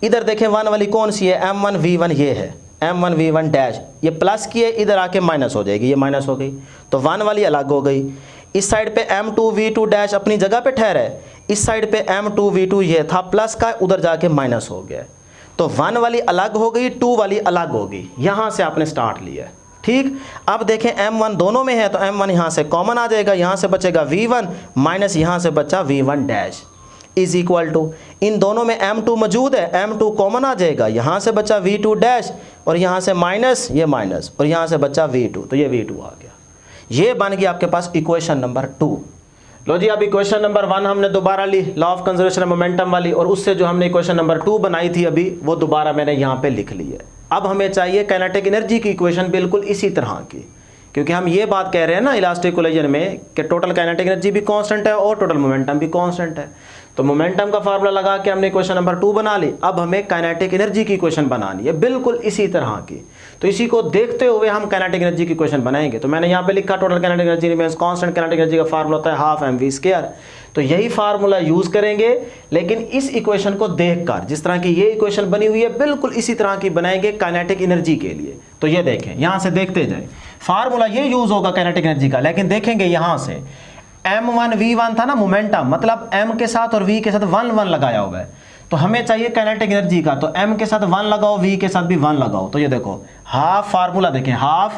इधर देखें वन वाली कौन सी है, m1v1 ये है, m1v1 डैश, ये प्लस की है, इधर आके माइनस हो जाएगी, ये माइनस हो गई, तो वन वाली अलग हो गई। इस साइड पे m2v2 डैश अपनी जगह पे ठहरा है, इस साइड पे m2v2 ये था प्लस का, उधर जाके माइनस हो गया, तो वन वाली अलग हो गई, टू वाली अलग हो गई। यहाँ से आपने स्टार्ट लिया है। ठीक, अब देखें m1 दोनों में है तो m1 यहाँ से कॉमन आ जाएगा, यहाँ से बचेगा v1 माइनस यहाँ से बचा v1 dash is equal to, इन दोनों में m2 मौजूद है, m2 कॉमन आ जाएगा, यहाँ से बचा v2 डैश और यहाँ से माइनस, ये माइनस और यहाँ से बचा v2, तो ये v2 आ गया। ये बन गया आपके पास इक्वेशन नंबर 2। लो जी, अब इक्वेशन नंबर 1 हमने दोबारा ली, लॉ ऑफ कंजर्वेशन मोमेंटम वाली, और उससे जो हमने इक्वेशन नंबर 2 बनाई थी अभी, वो दोबारा मैंने यहाँ पे लिख ली है। अब हमें चाहिए काइनेटिक एनर्जी की इक्वेशन बिल्कुल इसी तरह की, क्योंकि हम ये बात कह रहे हैं ना इलास्टिक कोलिजन में कि टोटल काइनेटिक एनर्जी भी कांस्टेंट है और टोटल मोमेंटम भी कांस्टेंट है। तो मोमेंटम का फार्मूला लगा के हमने इक्वेशन नंबर 2 बना ली। अब हमें काइनेटिक एनर्जी की इक्वेशन बनानी है बिल्कुल इसी तरह की, तो इसी को देखते हुए हम काइनेटिक एनर्जी की इक्वेशन बनाएंगे। तो मैंने यहाँ पे लिखा total kinetic energy remains constant, kinetic energy का फार्मूला होता है हाफ mv²। तो यही फार्मूला यूज करेंगे, लेकिन इस इक्वेशन को देखकर, जिस तरह की ये इक्वेशन बनी हुई है बिल्कुल इसी तरह की बनाएंगे काइनेटिक एनर्जी के लिए। तो ये देखें, यहाँ से देखते जाए, फार्मूला ये यूज होगा काइनेटिक एनर्जी का, लेकिन देखेंगे यहाँ से m1v1 था ना मोमेंटम, मतलब m के साथ और v के साथ 1 1 लगाया हुआ है, तो हमें चाहिए काइनेटिक एनर्जी का, तो m के साथ 1 लगाओ, v के साथ भी 1 लगाओ। तो ये देखो हाफ फार्मूला देखें, हाफ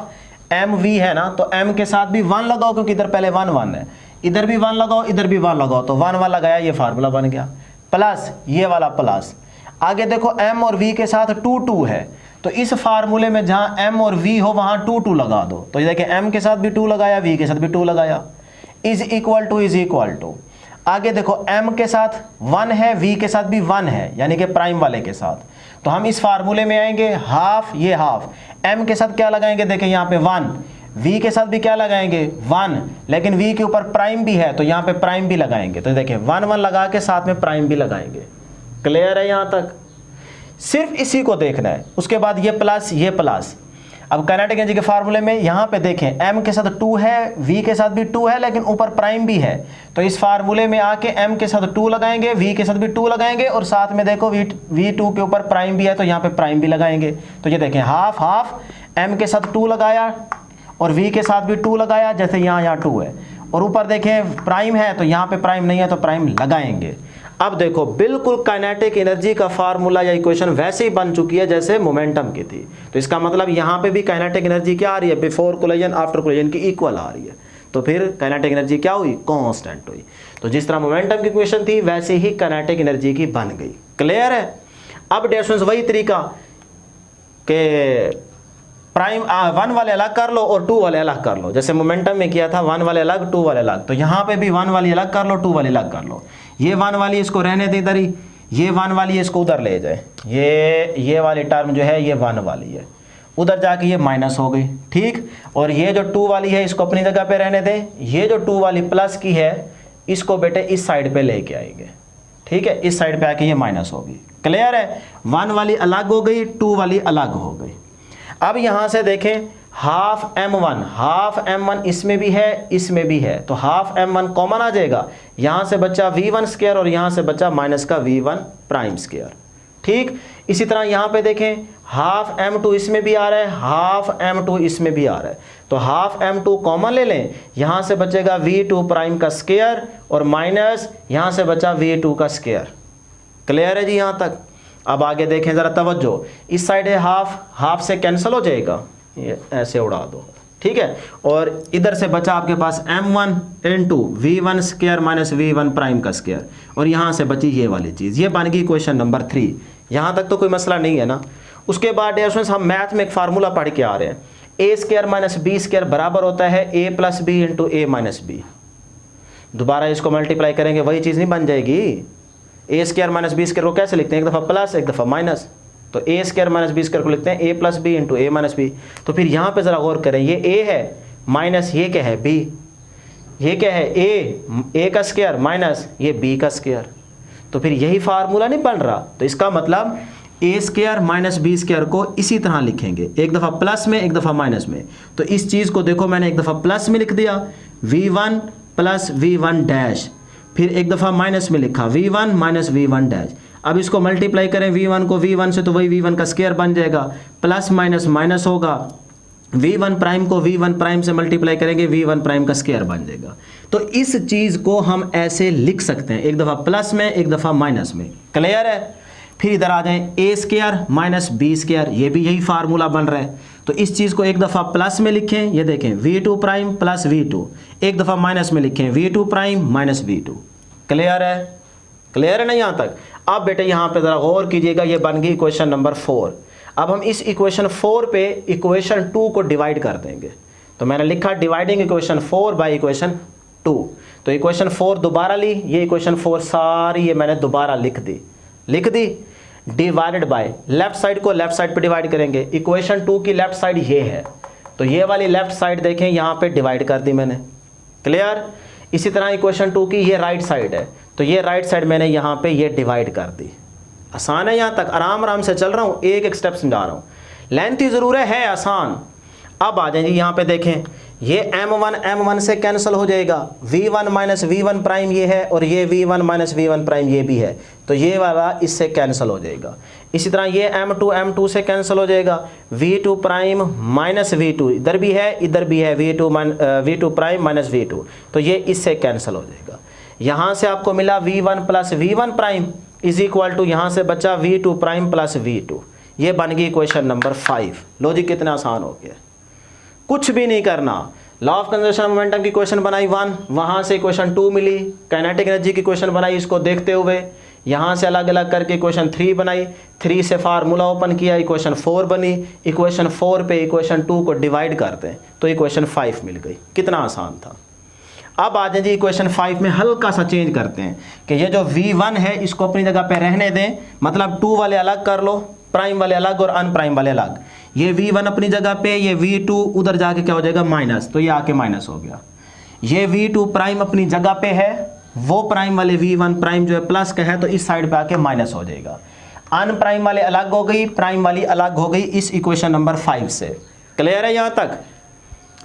mv है ना, तो m के साथ भी 1 लगाओ, क्योंकि इधर पहले 1 1 है, इधर भी 1 लगाओ, इधर भी 1 लगाओ, तो 1 1 लगाया, ये फार्मूला बन गया, प्लस ये वाला प्लस। आगे देखो m और v के साथ 2 2 है, तो इस फार्मूले में जहां m और v हो वहां 2 2 लगा दो। तो ये देखिए m के साथ भी 2 लगाया, v के साथ भी 2 लगाया, इज इक्वल टू। आगे देखो m के साथ 1 है, v के साथ भी 1 है, यानी कि प्राइम वाले के साथ, तो हम इस फार्मूले में आएंगे हाफ, ये हाफ, m के साथ क्या लगाएंगे, देखें यहाँ पे 1, v के साथ भी क्या लगाएंगे 1, लेकिन v के ऊपर प्राइम भी है तो यहाँ पे प्राइम भी लगाएंगे। तो देखें 1 1 लगा के साथ में प्राइम भी लगाएंगे। क्लियर है यहाँ तक? सिर्फ इसी को देखना है। उसके बाद ये प्लस, ये प्लस। अब काइनेटिक एनर्जी के फार्मूले में यहाँ पे देखें m के साथ 2 है, v के साथ भी 2 है, लेकिन ऊपर प्राइम भी है, तो इस फार्मूले में आके m के साथ 2 लगाएंगे, v के साथ भी 2 लगाएंगे, और साथ में देखो v2 के ऊपर प्राइम भी है तो यहाँ पे प्राइम भी लगाएंगे। तो ये देखें हाफ हाफ, m के साथ 2 लगाया और v के साथ भी 2 लगाया, जैसे यहाँ 2 है, और ऊपर देखें प्राइम है तो यहाँ पे प्राइम नहीं है तो प्राइम लगाएंगे। अब देखो बिल्कुल काइनेटिक एनर्जी का फार्मूला या इक्वेशन वैसे ही बन चुकी है जैसे मोमेंटम की थी। तो इसका मतलब यहाँ पे भी काइनेटिक एनर्जी क्या आ रही है, बिफोर कोलिजन आफ्टर कोलिजन की इक्वल आ रही है। तो फिर काइनेटिक एनर्जी क्या हुई, कांस्टेंट हुई। तो जिस तरह मोमेंटम की इक्वेशन थी वैसे ही काइनेटिक एनर्जी की बन गई। क्लियर है? अब डियर स्टूडेंट्स वही तरीका के प्राइम 1 वाले अलग कर लो और 2 वाले अलग कर लो, जैसे मोमेंटम में किया था 1 वाले अलग 2 वाले अलग, तो यहाँ पे भी 1 वाली अलग कर लो 2 वाली अलग कर लो। ये 1 वाली इसको रहने दे इधर ही, ये 1 वाली इसको उधर ले जाए, ये वाली टर्म जो है ये 1 वाली है, उधर जाके ये माइनस हो गई। ठीक, और ये जो 2 वाली है इसको अपनी जगह पे रहने दें, ये जो 2 वाली प्लस की है इसको बेटे इस साइड पे लेके आएंगे। ठीक है, इस साइड पे आके ये माइनस होगी। क्लियर है? 1 वाली अलग हो गई, 2 वाली अलग हो गई। अब यहाँ से देखें हाफ m1 इसमें भी है इसमें भी है, तो हाफ m1 कॉमन आ जाएगा, यहाँ से बचा v1 स्क्वायर और यहाँ से बचा माइनस का v1 प्राइम स्क्वायर। ठीक, इसी तरह यहाँ पे देखें हाफ m2 इसमें भी आ रहा है, हाफ m2 इसमें भी आ रहा है, तो हाफ m2 कॉमन ले लें, यहाँ से बचेगा v2 प्राइम का स्क्वायर और माइनस यहाँ से बचा v2 का स्क्वायर। क्लियर है जी यहाँ तक? अब आगे देखें ज़रा तवज्जो, इस साइड है हाफ से कैंसिल हो जाएगा, ये ऐसे उड़ा दो। ठीक है, और इधर से बचा आपके पास m1 into v1 square minus v1 prime का स्क्वायर, और यहाँ से बची ये वाली चीज़। ये बन गई क्वेश्चन नंबर 3। यहाँ तक तो कोई मसला नहीं है ना। उसके बाद डियर स्टूडेंट्स हम मैथ में एक फार्मूला पढ़ के आ रहे हैं, a square minus b square बराबर होता है a plus B into a minus B. दोबारा इसको मल्टीप्लाई करेंगे वही चीज़ नहीं बन जाएगी। A square minus B square को कैसे लिखते हैं, एक दफ़ा प्लस एक दफ़ा माइनस, तो ए स्क्वायर माइनस बी स्क्वायर को लिखते हैं ए प्लस बी इंटू ए माइनस बी। तो फिर यहाँ पे ज़रा गौर करें, ये ए है माइनस ये क्या है बी, ये क्या है, ए का स्क्वायर माइनस ये बी का स्क्वायर, तो फिर यही फार्मूला नहीं बन रहा। तो इसका मतलब ए स्क्वायर माइनस बी स्क्वायर को इसी तरह लिखेंगे, एक दफ़ा प्लस में एक दफ़ा माइनस में। तो इस चीज़ को देखो मैंने एक दफ़ा प्लस में लिख दिया v1 प्लस v1 डैश, फिर एक दफ़ा माइनस में लिखा v1 माइनस v1 डैश। अब इसको मल्टीप्लाई करें v1 को v1 से तो वही v1 का स्क्वायर बन जाएगा, प्लस माइनस माइनस होगा, v1 प्राइम को v1 प्राइम से मल्टीप्लाई करेंगे v1 प्राइम का स्क्वायर बन जाएगा। तो इस चीज़ को हम ऐसे लिख सकते हैं, एक दफ़ा प्लस में एक दफ़ा माइनस में। क्लियर है? फिर इधर आ जाएं, ए स्क्वायर माइनस बी स्क्वायर, ये भी यही फार्मूला बन रहा है। तो इस चीज़ को एक दफ़ा प्लस में लिखें, ये देखें v2 प्राइम प्लस v2, एक दफ़ा माइनस में लिखें v2 prime minus v2। Clear है? क्लियर है ना यहाँ तक? अब बेटे यहाँ पे ज़रा गौर कीजिएगा, ये बन गई इक्वेशन नंबर 4। अब हम इस इक्वेशन 4 पे इक्वेशन 2 को डिवाइड कर देंगे। तो मैंने लिखा डिवाइडिंग इक्वेशन 4 बाय इक्वेशन 2। तो इक्वेशन 4 दोबारा ली, ये इक्वेशन 4 सारी ये मैंने दोबारा लिख दी डिवाइडेड बाय, लेफ्ट साइड को लेफ्ट साइड पे डिवाइड करेंगे। इक्वेशन 2 की लेफ्ट साइड ये है, तो ये वाली लेफ्ट साइड देखें यहाँ पे डिवाइड कर दी मैंने। क्लियर? इसी तरह इक्वेशन 2 की ये राइट साइड है, तो ये राइट साइड मैंने यहाँ पे ये डिवाइड कर दी। आसान है यहाँ तक? आराम आराम से चल रहा हूँ, एक एक स्टेप समझा रहा हूँ, लेंथी ज़रूर है आसान। अब आ जाएंगे यहाँ पे देखें, ये m1 से कैंसिल हो जाएगा, v1 माइनस v1 प्राइम ये है और ये v1 माइनस v1 प्राइम ये भी है, तो ये वाला इससे कैंसिल हो जाएगा। इसी तरह ये m2 से कैंसिल हो जाएगा, v2 प्राइम माइनस v2 इधर भी है इधर भी है, v2 प्राइम माइनस v2, तो ये इससे कैंसिल हो जाएगा। यहाँ से आपको मिला v1 plus v1 prime is equal to यहाँ से बचा v2 प्राइम प्लस v2। ये बन गई इक्वेशन नंबर 5। लॉजिक कितना आसान हो गया, कुछ भी नहीं करना। लॉ ऑफ कंजर्वेशन मोमेंटम की इक्वेशन बनाई 1, वहाँ से इक्वेशन 2 मिली, काइनेटिक एनर्जी की इक्वेशन बनाई इसको देखते हुए, यहाँ से अलग अलग करके इक्वेशन 3 बनाई, 3 से फार्मूला ओपन किया, इक्वेशन 4 बनी, इक्वेशन 4 पे इक्वेशन 2 को डिवाइड करते हैं तो इक्वेशन 5 मिल गई। कितना आसान था। अब आ जाए जी इक्वेशन 5 में हल्का सा चेंज करते हैं कि ये जो v1 है इसको अपनी जगह पे रहने दें, मतलब 2 वाले अलग कर लो, प्राइम वाले अलग और अनप्राइम वाले अलग। ये v1 अपनी जगह पे, ये v2 उधर जाके क्या हो जाएगा माइनस, तो ये आके माइनस हो गया। ये v2 प्राइम अपनी जगह पे है, वो प्राइम वाले v1 प्राइम जो है प्लस का है तो इस साइड पे आके माइनस हो जाएगा। अनप्राइम वाले अलग हो गई, प्राइम वाली अलग हो गई इस इक्वेशन नंबर 5 से। क्लियर है यहाँ तक?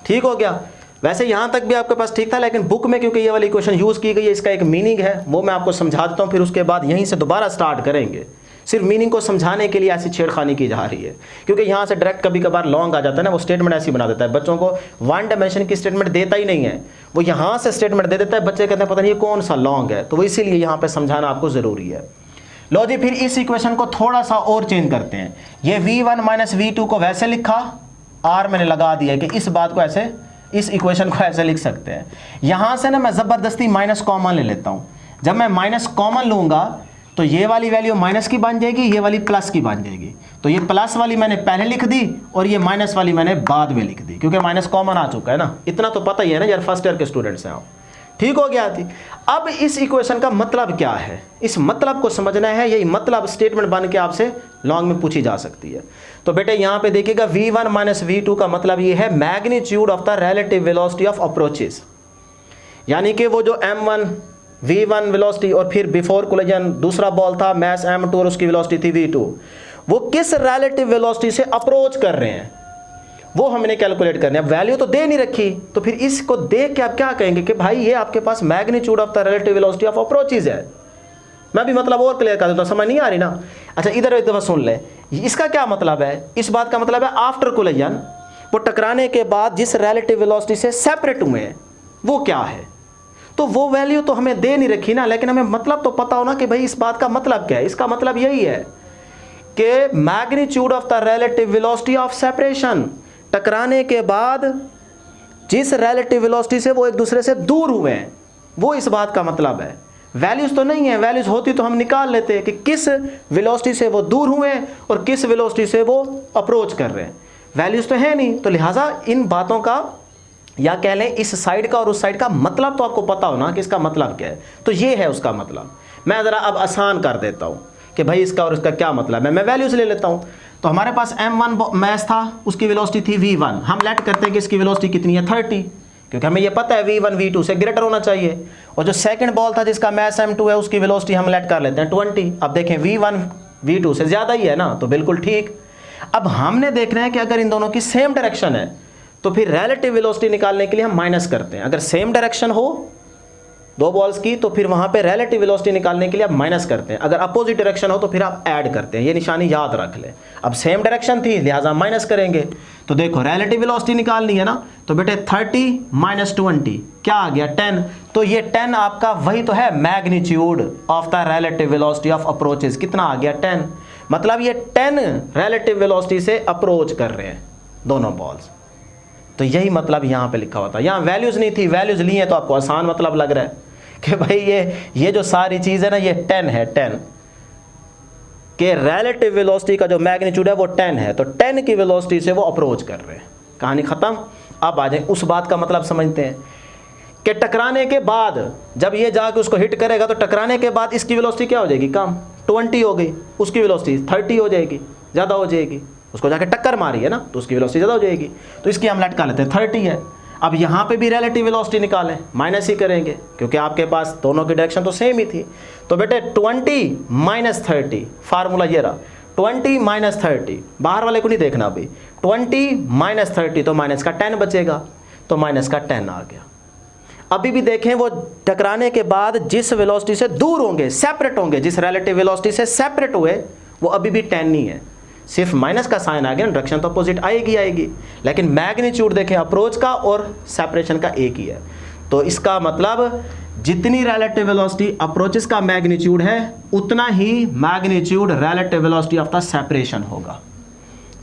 ठीक हो गया। वैसे यहाँ तक भी आपके पास ठीक था, लेकिन बुक में क्योंकि ये वाली इक्वेशन यूज़ की गई है, इसका एक मीनिंग है वो मैं आपको समझा देता हूँ, फिर उसके बाद यहीं से दोबारा स्टार्ट करेंगे। सिर्फ मीनिंग को समझाने के लिए ऐसी छेड़खानी की जा रही है, क्योंकि यहाँ से डायरेक्ट कभी कभार लॉन्ग आ जाता है ना, वो स्टेटमेंट ऐसी बना देता है, बच्चों को 1 डायमेंशन की स्टेटमेंट देता ही नहीं है, वो यहाँ से स्टेटमेंट दे देता है, बच्चे कहते हैं पता नहीं ये कौन सा लॉन्ग है, तो वो इसीलिए यहाँ पे समझाना आपको ज़रूरी है। लो जी, फिर इस इक्वेशन को थोड़ा सा और चेंज करते हैं। ये v1 माइनस v2 को वैसे लिखा, आर मैंने लगा दिया कि इस बात को ऐसे, इस इक्वेशन को ऐसे लिख सकते हैं। यहाँ से ना मैं ज़बरदस्ती माइनस कॉमन ले लेता हूँ। जब मैं माइनस कॉमन लूँगा तो ये वाली वैल्यू माइनस की बन जाएगी, ये वाली प्लस की बन जाएगी। तो ये प्लस वाली मैंने पहले लिख दी और ये माइनस वाली मैंने बाद में लिख दी, क्योंकि माइनस कॉमन आ चुका है ना। इतना तो पता ही है ना यार, फर्स्ट ईयर के स्टूडेंट्स हैं आप। ठीक हो गया थी। अब इस इक्वेशन का मतलब क्या है, इस मतलब को समझना है। यही मतलब स्टेटमेंट बन के आपसे लॉन्ग में पूछी जा सकती है। तो बेटे यहाँ पे देखिएगा v1 माइनस v2 का मतलब ये है magnitude of the relative velocity of approaches, यानी कि वो जो m1 v1 वेलोसिटी और फिर बिफोर कोलिजन दूसरा बॉल था मैस m2 और उसकी वेलोसिटी थी v2, वो किस रिलेटिव वेलोसिटी से अप्रोच कर रहे हैं वो हमने कैलकुलेट करना है। अब वैल्यू तो दे नहीं रखी, तो फिर इसको देख के आप क्या कहेंगे कि भाई ये आपके पास magnitude of the relative velocity of approaches है। मैं भी मतलब और क्लियर कर देता हूँ, समझ नहीं आ रही ना। अच्छा इधर एक दफ़ा सुन ले, इसका क्या मतलब है। इस बात का मतलब है आफ्टर कोलिजन वो टकराने के बाद जिस रिलेटिव वेलोसिटी से सेपरेट हुए हैं वो क्या है। तो वो वैल्यू तो हमें दे नहीं रखी ना, लेकिन हमें मतलब तो पता हो ना कि भाई इस बात का मतलब क्या है। इसका मतलब यही है कि magnitude of the relative velocity of separation, टकराने के बाद जिस रिलेटिव वेलोसिटी से वो एक दूसरे से दूर हुए हैं, वो इस बात का मतलब है। वैल्यूज तो नहीं है, वैल्यूज होती तो हम निकाल लेते कि किस वेलोसिटी से वो दूर हुए हैं और किस वेलोसिटी से वो अप्रोच कर रहे हैं। वैल्यूज तो है नहीं, तो लिहाजा इन बातों का या कह लें इस साइड का और उस साइड का मतलब तो आपको पता हो ना कि इसका मतलब क्या है। तो ये है उसका मतलब। मैं ज़रा अब आसान कर देता हूँ कि भाई इसका और इसका क्या मतलब है। मैं वैल्यूज ले लेता हूँ। तो हमारे पास m1 मैस था, उसकी वेलोसिटी थी v1। हम लेट करते हैं कि इसकी वेलोसिटी कितनी है 30। क्योंकि हमें ये पता है v1 v2 से ग्रेटर होना चाहिए। और जो सेकंड बॉल था जिसका मास m2 है उसकी वेलोसिटी हम लेट कर लेते हैं 20। अब देखें v1 v2 से ज़्यादा ही है ना, तो बिल्कुल ठीक। अब हमने देखना है कि अगर इन दोनों की सेम डायरेक्शन है तो फिर रिलेटिव वेलोसिटी निकालने के लिए हम माइनस करते हैं। अगर सेम डायरेक्शन हो दो बॉल्स की तो फिर वहाँ पे रिलेटिव वेलोसिटी निकालने के लिए आप माइनस करते हैं, अगर अपोजिट डायरेक्शन हो तो फिर आप ऐड करते हैं। ये निशानी याद रख लें। अब सेम डायरेक्शन थी लिहाजा माइनस करेंगे। तो देखो रिलेटिव वेलोसिटी निकालनी है ना, तो बेटे 30 माइनस 20 क्या आ गया 10। तो ये 10 आपका वही तो है magnitude of the relative velocity of approaches. कितना आ गया 10, मतलब ये 10 रिलेटिव वेलोसिटी से अप्रोच कर रहे हैं दोनों बॉल्स। तो यही मतलब यहाँ पे लिखा हुआ था। यहाँ वैल्यूज नहीं थी, वैल्यूज ली हैं तो आपको आसान मतलब लग रहा है कि भाई ये जो सारी चीज़ है ना ये 10 है। 10 के रिलेटिव वेलोसिटी का जो मैग्नीट्यूड है वो 10 है, तो 10 की वेलोसिटी से वो अप्रोच कर रहे हैं। कहानी ख़त्म। अब आ जाए उस बात का मतलब समझते हैं कि टकराने के बाद जब ये जाके उसको हिट करेगा तो टकराने के बाद इसकी वेलोसिटी क्या हो जाएगी, कम 20 हो गई, उसकी वेलोसिटी 30 हो जाएगी, ज़्यादा हो जाएगी। उसको जाके टक्कर मारी है ना तो उसकी वेलोसिटी ज़्यादा हो जाएगी, तो इसकी हम लेट कर लेते हैं 30 है। अब यहाँ पे भी रिलेटिव वेलोसिटी निकालें, माइनस ही करेंगे क्योंकि आपके पास दोनों की डायरेक्शन तो सेम ही थी। तो बेटे 20 माइनस 30, फार्मूला ये रहा 20 माइनस 30, बाहर वाले को नहीं देखना अभी। 20 माइनस 30 तो माइनस का 10 बचेगा, तो माइनस का 10 आ गया। अभी भी देखें वो टकराने के बाद जिस वेलोसिटी से दूर होंगे, सेपरेट होंगे, जिस रिलेटिव वेलोसिटी से सेपरेट हुए वो अभी भी 10 नहीं है, सिर्फ माइनस का साइन आ गया, डायरेक्शन तो अपोजिट आएगी। लेकिन मैग्नीट्यूड देखें अप्रोच का और सेपरेशन का एक ही है। तो इसका मतलब जितनी रिलेटिव वेलोसिटी अप्रोचेस का मैग्नीट्यूड है उतना ही magnitude relative velocity of the separation होगा।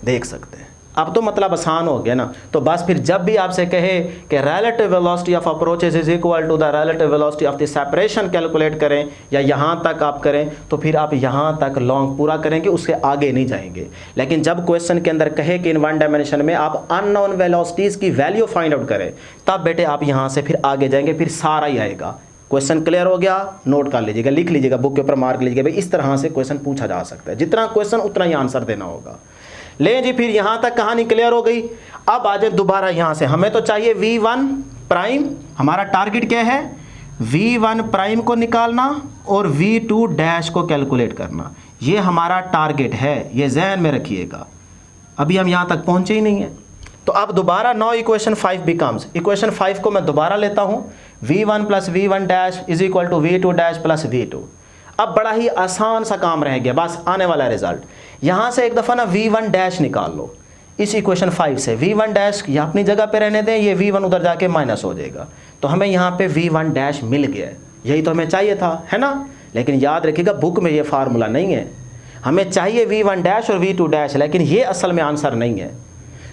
देख सकते हैं अब तो मतलब आसान हो गया ना। तो बस फिर जब भी आपसे कहे कि relative velocity of approaches is equal to the relative velocity of the separation calculate करें या यहाँ तक आप करें, तो फिर आप यहाँ तक लॉन्ग पूरा करेंगे, उससे आगे नहीं जाएंगे। लेकिन जब क्वेश्चन के अंदर कहे कि इन वन डायमेंशन में आप अननोन वेलोसिटीज़ की वैल्यू फाइंड आउट करें, तब बेटे आप यहाँ से फिर आगे जाएंगे, फिर सारा ही आएगा। क्वेश्चन क्लियर हो गया, नोट कर लीजिएगा, लिख लीजिएगा, बुक के ऊपर मार्क लीजिएगा। भाई इस तरह से क्वेश्चन पूछा जा सकता है, जितना क्वेश्चन उतना ही आंसर देना होगा। ले जी, फिर यहाँ तक कहानी क्लियर हो गई। अब आ जाए दोबारा यहाँ से, हमें तो चाहिए v1 प्राइम, हमारा टारगेट क्या है v1 प्राइम को निकालना और v2 डैश को कैलकुलेट करना, ये हमारा टारगेट है, ये जहन में रखिएगा। अभी हम यहाँ तक पहुँचे ही नहीं है। तो अब दोबारा नाउ इक्वेशन 5 बिकम्स, इक्वेशन 5 को मैं दोबारा लेता हूँ, v1 plus v1 dash is equal to v2 dash plus v2। अब बड़ा ही आसान सा काम रह गया, बस आने वाला रिजल्ट। यहाँ से एक दफ़ा ना v1 डैश निकाल लो इस इक्वेशन 5 से। v1 डैश ये अपनी जगह पे रहने दें, ये v1 उधर जाके माइनस हो जाएगा, तो हमें यहाँ पे v1 डैश मिल गया। यही तो हमें चाहिए था, है ना। लेकिन याद रखिएगा बुक में ये फार्मूला नहीं है, हमें चाहिए v1 डैश और v2 डैश, लेकिन ये असल में आंसर नहीं है।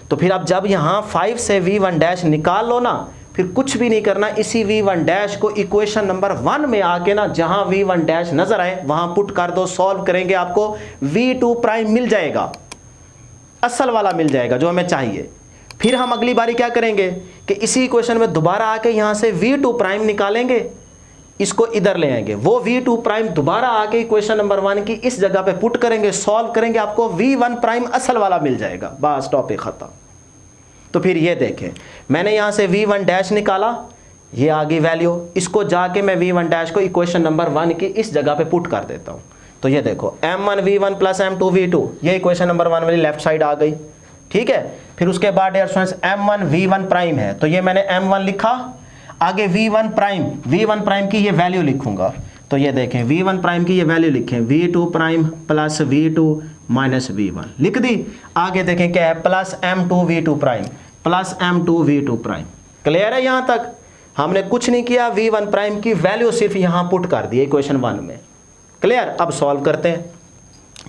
तो फिर अब जब यहाँ 5 से v1 डैश निकाल लो ना, फिर कुछ भी नहीं करना, इसी v1 डैश को इक्वेशन नंबर 1 में आके ना जहाँ v1 डैश नजर आए वहाँ पुट कर दो, सॉल्व करेंगे, आपको v2 प्राइम मिल जाएगा, असल वाला मिल जाएगा जो हमें चाहिए। फिर हम अगली बारी क्या करेंगे कि इसी इक्वेशन में दोबारा आके यहाँ से v2 प्राइम निकालेंगे, इसको इधर ले आएंगे, वो v2 प्राइम दोबारा आके इक्वेशन नंबर 1 की इस जगह पे पुट करेंगे, सॉल्व करेंगे, आपको v1 प्राइम असल वाला मिल जाएगा। बस टॉपिक खत्म। तो फिर ये देखें, मैंने यहाँ से v1 डैश निकाला, ये आ गई वैल्यू, इसको जाके मैं v1 डैश को इक्वेशन नंबर 1 की इस जगह पे पुट कर देता हूँ। तो ये देखो m1 v1 plus m2 v2, ये इक्वेशन नंबर 1 वाली लेफ्ट साइड आ गई, ठीक है। फिर उसके बाद dear students m1 v1 prime है, तो ये मैंने m1 लिखा, आगे v1 प्राइम की ये वैल्यू लिखूंगा। तो ये देखें v1 प्राइम की ये वैल्यू लिखें, v2 prime plus v2 minus v1 लिख दी। आगे देखें क्या है, plus m2 v2 prime plus m2 v2 prime. Clear है यहाँ तक? हमने कुछ नहीं किया, v1 प्राइम की वैल्यू सिर्फ यहाँ पुट कर दी इक्वेशन 1 में। क्लियर? अब सॉल्व करते हैं।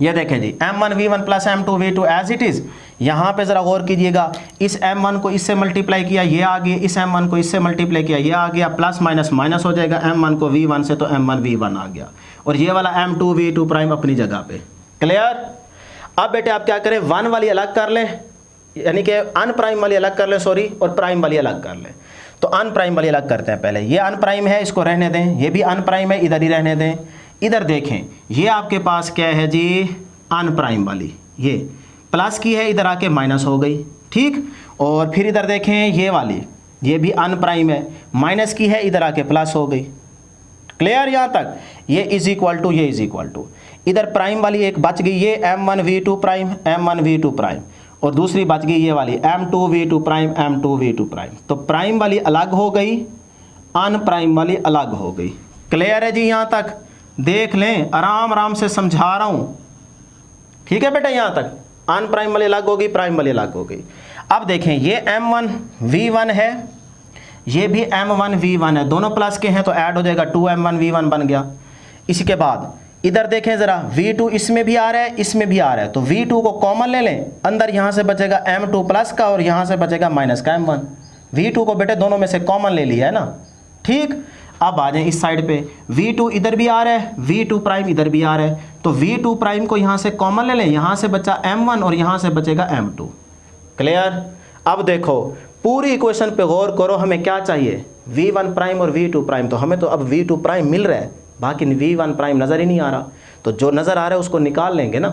ये देखें जी, m1 v1 plus m2 v2 as it is. यहाँ पे ज़रा गौर कीजिएगा, इस m1 को इससे मल्टीप्लाई किया, ये आ गया, इस m1 को इससे मल्टीप्लाई किया, ये आ गया, प्लस माइनस माइनस हो जाएगा, m1 को v1 से तो m1 v1 आ गया, और ये वाला m2 v2 प्राइम अपनी जगह पे। क्लियर? अब बेटे आप क्या करें, 1 वाली अलग कर लें, यानी कि अनप्राइम वाली अलग कर लें, सॉरी, और प्राइम वाली अलग कर लें। तो अनप्राइम वाली अलग करते हैं पहले। ये अनप्राइम है, इसको रहने दें, ये भी अनप्राइम है, इधर ही रहने दें। इधर देखें, ये आपके पास क्या है जी, अनप्राइम वाली, ये प्लस की है, इधर आके माइनस हो गई, ठीक। और फिर इधर देखें, ये वाली ये भी अनप्राइम है, माइनस की है, इधर आके प्लस हो गई। क्लियर यहाँ तक? ये इज इक्वल टू, ये इज इक्वल टू, इधर प्राइम वाली एक बच गई, ये m1v2 प्राइम, m1v2 प्राइम, और दूसरी बच गई ये वाली m2v2 प्राइम, m2v2 प्राइम। तो प्राइम वाली अलग हो गई, अनप्राइम वाली अलग हो गई। क्लियर है जी? यहाँ तक देख लें, आराम आराम से समझा रहा हूँ, ठीक है बेटा? यहाँ तक अनप्राइम वाली अलग हो गई, प्राइम वाली अलग हो गई। अब देखें, ये m1v1 है, ये भी m1v1 है, दोनों प्लस के हैं तो ऐड हो जाएगा, 2m1v1 बन गया। इसी के बाद इधर देखें ज़रा, v2 इसमें भी आ रहा है, इसमें भी आ रहा है, तो v2 को कॉमन ले लें, अंदर यहाँ से बचेगा m2 प्लस का और यहाँ से बचेगा माइनस का m1। v2 को बेटे दोनों में से कॉमन ले लिया है ना, ठीक। अब आ जाए इस साइड पे, v2 इधर भी आ रहा है, v2 प्राइम इधर भी आ रहा है, तो v2 प्राइम को यहाँ से कॉमन ले लें, यहाँ से बचा m1 और यहाँ से बचेगा m2। क्लियर? अब देखो पूरी इक्वेशन पे गौर करो, हमें क्या चाहिए, v1 प्राइम और v2 प्राइम। तो हमें तो अब v2 प्राइम मिल रहा है, बाकी v1 प्राइम नज़र ही नहीं आ रहा, तो जो नज़र आ रहा है उसको निकाल लेंगे ना।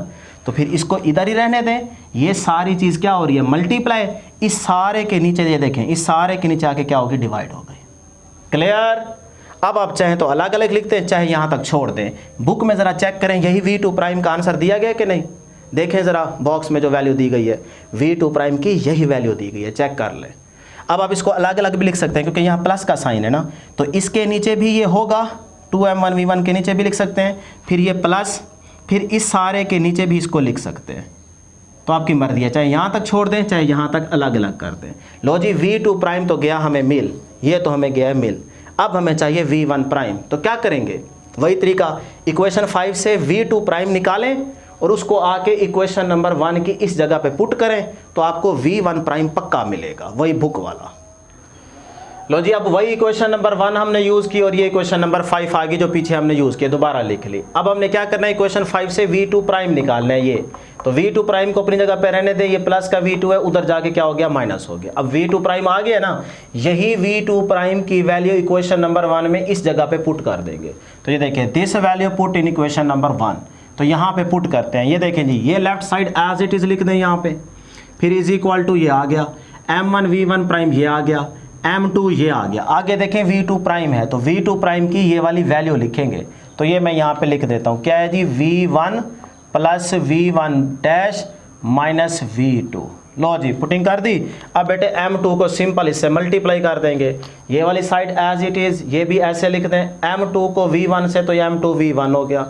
तो फिर इसको इधर ही रहने दें, ये सारी चीज़ क्या हो रही है, मल्टीप्लाई, इस सारे के नीचे ये देखें, इस सारे के नीचे आके क्या होगी, डिवाइड हो गई। क्लियर? अब आप चाहें तो अलग अलग लिखते हैं, चाहे यहाँ तक छोड़ दें। बुक में ज़रा चेक करें, यही v2 प्राइम का आंसर दिया गया कि नहीं, देखें ज़रा बॉक्स में जो वैल्यू दी गई है v2 प्राइम की, यही वैल्यू दी गई है, चेक कर लें। अब आप इसको अलग अलग भी लिख सकते हैं क्योंकि यहाँ प्लस का साइन है ना, तो इसके नीचे भी ये होगा, 2m1v1 के नीचे भी लिख सकते हैं, फिर ये प्लस, फिर इस सारे के नीचे भी इसको लिख सकते हैं। तो आपकी मर्जी है, चाहे यहाँ तक छोड़ दें, चाहे यहाँ तक अलग अलग कर दें। लो जी, v2 प्राइम तो गया हमें मिल, ये तो हमें गया है मिल। अब हमें चाहिए v1 प्राइम, तो क्या करेंगे, वही तरीका, इक्वेशन 5 से v2 प्राइम निकालें और उसको आके इक्वेशन नंबर 1 की इस जगह पे पुट करें, तो आपको v1 प्राइम पक्का मिलेगा, वही बुक वाला। लो जी, अब वही इक्वेशन नंबर 1 हमने यूज़ की और ये इक्वेशन नंबर 5 आ गई जो पीछे हमने यूज़ किया, दोबारा लिख ली। अब हमने क्या करना है, इक्वेशन 5 से v2 प्राइम निकालना है। ये तो v2 प्राइम को अपनी जगह पे रहने दें, ये प्लस का v2 है, उधर जाके क्या हो गया, माइनस हो गया। अब v2 प्राइम आ गया ना, यही v2 प्राइम की वैल्यू इक्वेशन नंबर 1 में इस जगह पे पुट कर देंगे। तो ये देखें, this value put in equation number 1, तो यहाँ पे पुट करते हैं। ये देखें जी, ये left side as it is लिख दें यहाँ पे, फिर इज इक्वल टू ये आ गया, m1v1 प्राइम ये आ गया, m2 ये आ गया। आगे देखें v2 प्राइम है, तो v2 प्राइम की ये वाली वैल्यू लिखेंगे, तो ये मैं यहाँ पे लिख देता हूँ, क्या है जी, v1 plus v1 dash minus v2। लो जी, पुटिंग कर दी। अब बेटे m2 को सिंपल इससे मल्टीप्लाई कर देंगे, ये वाली साइड एज इट इज़, ये भी ऐसे लिख दें, m2 को v1 से तो ये m2 v1 हो गया,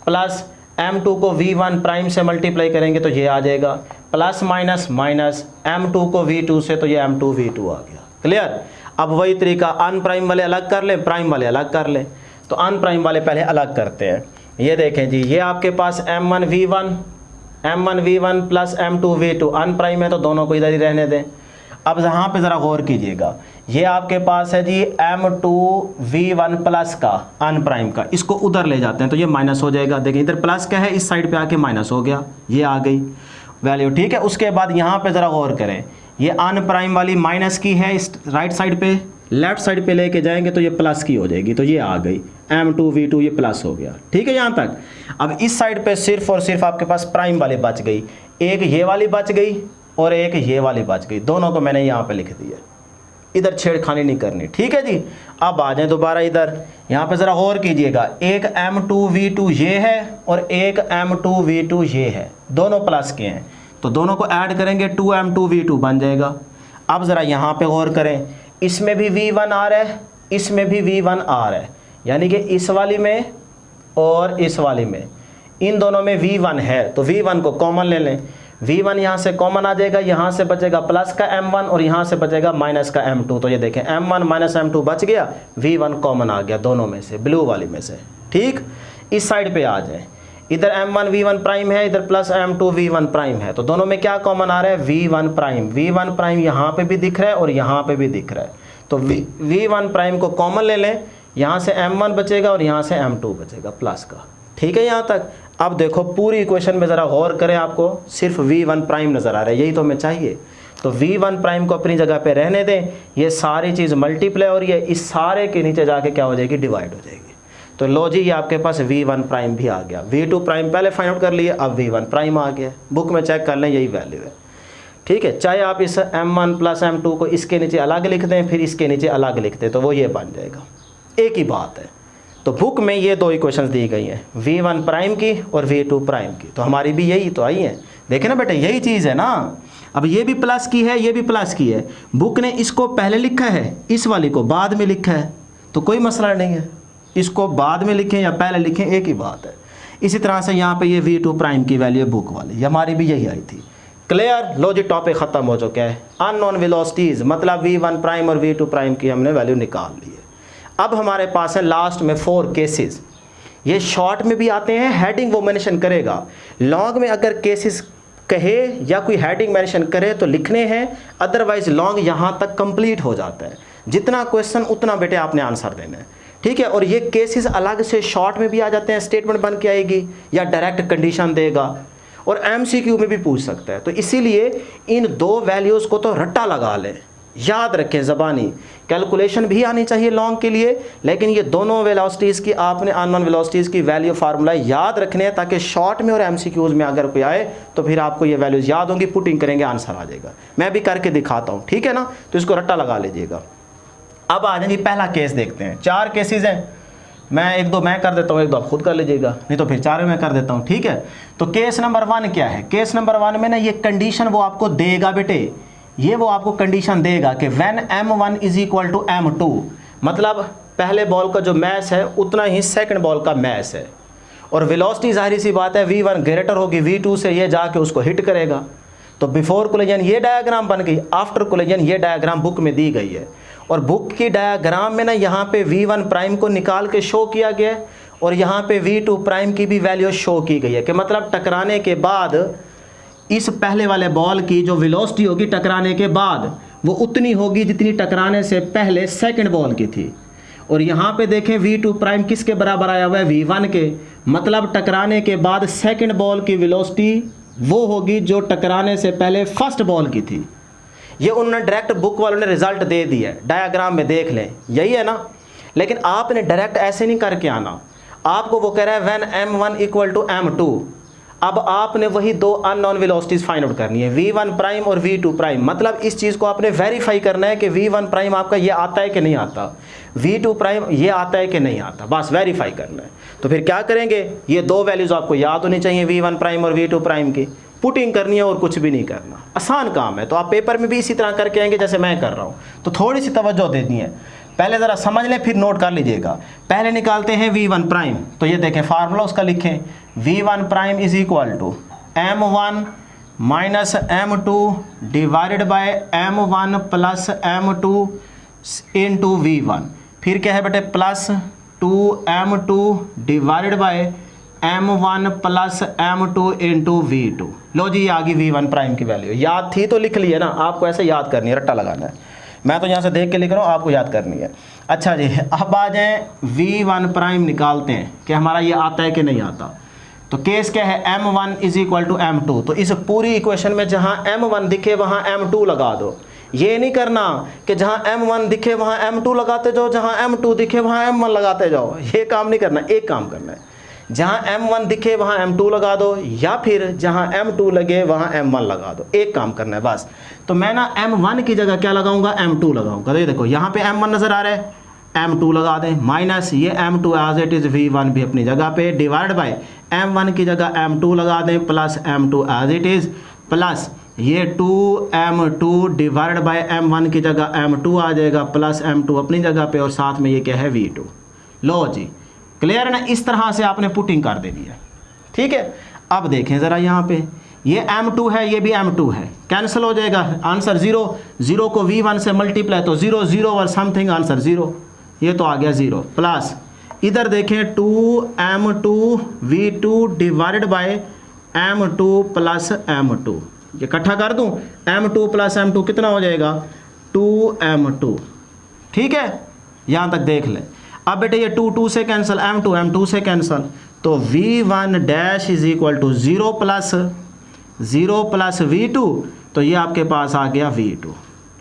प्लस m2 को v1 प्राइम से मल्टीप्लाई करेंगे तो ये आ जाएगा, प्लस माइनस माइनस m2 को v2 से तो ये m2 v2 आ गया। क्लियर? अब वही तरीका, अन प्राइम वाले अलग कर लें, प्राइम वाले अलग कर लें। तो अन प्राइम वाले पहले अलग करते हैं। ये देखें जी, ये आपके पास m1v1 प्लस m2v2 अन प्राइम है, तो दोनों को इधर ही रहने दें। अब यहाँ पे ज़रा गौर कीजिएगा, ये आपके पास है जी m2v1 प्लस का अन प्राइम का, इसको उधर ले जाते हैं तो ये माइनस हो जाएगा। देखिए इधर प्लस का है, इस साइड पे आके माइनस हो गया, ये आ गई वैल्यू, ठीक है। उसके बाद यहाँ पे ज़रा गौर करें, ये अन प्राइम वाली माइनस की है, इस राइट साइड पे, लेफ्ट साइड पे लेके जाएंगे तो ये प्लस की हो जाएगी, तो ये आ गई m2v2, ये प्लस हो गया, ठीक है यहाँ तक। अब इस साइड पे सिर्फ और सिर्फ आपके पास प्राइम वाली बच गई, एक ये वाली बच गई और एक ये वाली बच गई, दोनों को मैंने यहाँ पे लिख दिया, इधर छेड़खानी नहीं करनी, ठीक है जी। अब आ जाए दोबारा इधर, यहाँ पे ज़रा गौर कीजिएगा, एक m2v2 ये है और एक m2v2 ये है, दोनों प्लस के हैं, तो दोनों को ऐड करेंगे 2m2v2 बन जाएगा। अब ज़रा यहाँ पे गौर करें, इसमें भी v1 आ रहा है, इसमें भी v1 आ रहा है, यानी कि इस वाली में और इस वाली में, इन दोनों में v1 है, तो v1 को कॉमन ले लें, v1 यहाँ से कॉमन आ जाएगा, यहाँ से बचेगा प्लस का m1 और यहाँ से बचेगा माइनस का m2। तो ये देखें m1 माइनस m2 बच गया, v1 कॉमन आ गया दोनों में से, ब्लू वाली में से, ठीक। इस साइड पे आ जाए, इधर m1v1 प्राइम है, इधर प्लस m2v1 प्राइम है, तो दोनों में क्या कॉमन आ रहा है, v1 प्राइम। v1 प्राइम यहाँ पे भी दिख रहा है और यहाँ पे भी दिख रहा है, तो v1 प्राइम को कॉमन ले लें, यहाँ से m1 बचेगा और यहाँ से m2 बचेगा प्लस का, ठीक है यहाँ तक। अब देखो पूरी इक्वेशन में ज़रा गौर करें, आपको सिर्फ v1 प्राइम नज़र आ रहा है, यही तो हमें चाहिए। तो v1 प्राइम को अपनी जगह पे रहने दें, ये सारी चीज़ मल्टीप्लाई हो रही है, इस सारे के नीचे जाके क्या हो जाएगी, डिवाइड हो जाएगी। तो लो जी, ये आपके पास v1 प्राइम भी आ गया, v2 प्राइम पहले फाइंड आउट कर लिए, अब v1 प्राइम आ गया, बुक में चेक कर लें, यही वैल्यू है, ठीक है, चाहे आप इस m1 प्लस m2 को इसके नीचे अलग लिख दें, फिर इसके नीचे अलग लिख दें, तो वो ये बन जाएगा, एक ही बात है। तो बुक में ये दो इक्वेशंस दी गई हैं, v1 प्राइम की और v2 प्राइम की, तो हमारी भी यही तो आई है। देखे ना बेटे, यही चीज़ है ना। अब ये भी प्लस की है, ये भी प्लस की है, बुक ने इसको पहले लिखा है, इस वाली को बाद में लिखा है, तो कोई मसला नहीं है, इसको बाद में लिखें या पहले लिखें, एक ही बात है। इसी तरह से यहाँ पे ये v2 प्राइम की वैल्यू बुक वाली, ये हमारी भी यही आई थी। क्लियर, लो जी, टॉपिक ख़त्म हो चुका है। अननोन वेलोसिटीज़ मतलब v1 प्राइम और v2 प्राइम की हमने वैल्यू निकाल ली है। अब हमारे पास है लास्ट में 4 केसेस। ये शॉर्ट में भी आते हैं, हेडिंग वो मेंशन करेगा, लॉन्ग में अगर केसेस कहे या कोई हेडिंग मेंशन करे तो लिखने हैं, अदरवाइज लॉन्ग यहाँ तक कंप्लीट हो जाता है। जितना क्वेश्चन उतना बेटे आपने आंसर देना है, ठीक है। और ये केसेस अलग से शॉर्ट में भी आ जाते हैं, स्टेटमेंट बन के आएगी या डायरेक्ट कंडीशन देगा, और MCQ में भी पूछ सकता है। तो इसीलिए इन दो वैल्यूज़ को तो रट्टा लगा लें, याद रखें, ज़बानी कैलकुलेशन भी आनी चाहिए लॉन्ग के लिए, लेकिन ये दोनों वेलोसिटीज़ की आपने अननोन वेलोसिटीज़ की वैल्यू फार्मूला याद रखने हैं, ताकि शॉर्ट में और MCQs में अगर कोई आए तो फिर आपको ये वैल्यूज़ याद होंगी, पुटिंग करेंगे आंसर आ जाएगा। मैं भी करके दिखाता हूँ, ठीक है ना, तो इसको रट्टा लगा लीजिएगा। अब आ जाएंगे, पहला केस देखते हैं। 4 केसेस हैं, मैं एक दो मैं कर देता हूँ, एक दो आप खुद कर लीजिएगा, नहीं तो फिर 4 में कर देता हूँ, ठीक है। तो केस नंबर 1 क्या है? केस नंबर 1 में ना ये कंडीशन वो आपको देगा बेटे, ये वो आपको कंडीशन देगा कि when m1 is equal to m2, मतलब पहले बॉल का जो मैस है उतना ही सेकंड बॉल का मैस है, और वेलोसिटी जाहिर सी बात है v1 ग्रेटर होगी v2 से, ये जाके उसको हिट करेगा। तो बिफोर कोलिजन ये डायग्राम बन गई, आफ्टर कोलिजन ये डायग्राम बुक में दी गई है, और बुक की डायग्राम में ना यहाँ पे v1 प्राइम को निकाल के शो किया गया है, और यहाँ पे v2 प्राइम की भी वैल्यू शो की गई है, कि मतलब टकराने के बाद इस पहले वाले बॉल की जो वेलोसिटी होगी टकराने के बाद वो उतनी होगी जितनी टकराने से पहले सेकंड बॉल की थी। और यहाँ पे देखें v2 प्राइम किसके बराबर आया हुआ है? v1 के, मतलब टकराने के बाद सेकंड बॉल की वेलोसिटी वो होगी जो टकराने से पहले फर्स्ट बॉल की थी। ये उन्होंने डायरेक्ट बुक वालों ने रिजल्ट दे दिया है, डायग्राम में देख लें, यही है ना। लेकिन आपने डायरेक्ट ऐसे नहीं करके आना, आपको वो कह रहा है when m1 equal to m2। अब आपने वही दो अननोन वेलोसिटीज फाइंड आउट करनी है, v1 प्राइम और v2 प्राइम। मतलब इस चीज़ को आपने वेरीफाई करना है कि v1 प्राइम आपका ये आता है कि नहीं आता, v2 प्राइम ये आता है कि नहीं आता, बस वेरीफाई करना है। तो फिर क्या करेंगे, ये दो वैल्यूज़ आपको याद होनी चाहिए, v1 प्राइम और v2 प्राइम की, पुटिंग करनी है और कुछ भी नहीं करना, आसान काम है। तो आप पेपर में भी इसी तरह करके आएंगे जैसे मैं कर रहा हूँ। तो थोड़ी सी तवज्जो देनी है, पहले ज़रा समझ लें फिर नोट कर लीजिएगा। पहले निकालते हैं v1 प्राइम, तो ये देखें फार्मूला उसका लिखें, v1 prime is equal to m1 minus m2 divided by m1 plus m2 into v1। फिर क्या है बेटे, plus 2m2 divided by m1 plus m2 into v2। लो जी, ये आ गई v1 प्राइम की वैल्यू। याद थी तो लिख ली है ना, आपको ऐसे याद करनी है, रट्टा लगाना है। मैं तो यहाँ से देख के लिख रहा हूँ, आपको याद करनी है। अच्छा जी, अब आ जाए v1 प्राइम निकालते हैं कि हमारा ये आता है कि नहीं आता। तो केस क्या है, m1 is equal to m2। तो इस पूरी इक्वेशन में जहाँ m1 दिखे वहाँ m2 लगा दो। ये नहीं करना कि जहाँ m1 दिखे वहाँ m2 लगाते जाओ, जहाँ m2 दिखे वहाँ m1 लगाते जाओ, ये काम नहीं करना। एक काम करना है, जहाँ m1 दिखे वहाँ m2 लगा दो, या फिर जहाँ m2 लगे वहाँ m1 लगा दो, एक काम करना है बस। तो मैं ना m1 की जगह क्या लगाऊंगा, m2 लगाऊंगा। तो ये देखो यहाँ पे m1 नज़र आ रहा है, m2 लगा दें, माइनस ये m2 as it is v1 भी अपनी जगह पे, डिवाइड बाय m1 की जगह m2 लगा दें, plus m2 as it is, plus ये 2m2 डिवाइड बाय m1 की जगह m2 आ जाएगा, प्लस m2 अपनी जगह पे, और साथ में ये क्या है, v2। लो जी, क्लियर है ना। इस तरह से आपने पुटिंग कर देनी है, ठीक है। अब देखें ज़रा यहाँ पे, ये m2 है, ये भी m2 है, कैंसिल हो जाएगा, आंसर 0। 0 को v1 से मल्टीप्लाई तो 0 0 और समथिंग, आंसर 0, ये तो आ गया 0। प्लस इधर देखें 2m2 v2 divided by m2 plus m2, ये इकट्ठा कर दूं, m2 प्लस m2 कितना हो जाएगा, 2m2, ठीक है। यहाँ तक देख लें। अब बेटे ये 2 2 से कैंसिल, m2 से कैंसिल, तो v1 dash is equal to 0 plus v2, तो ये आपके पास आ गया v2।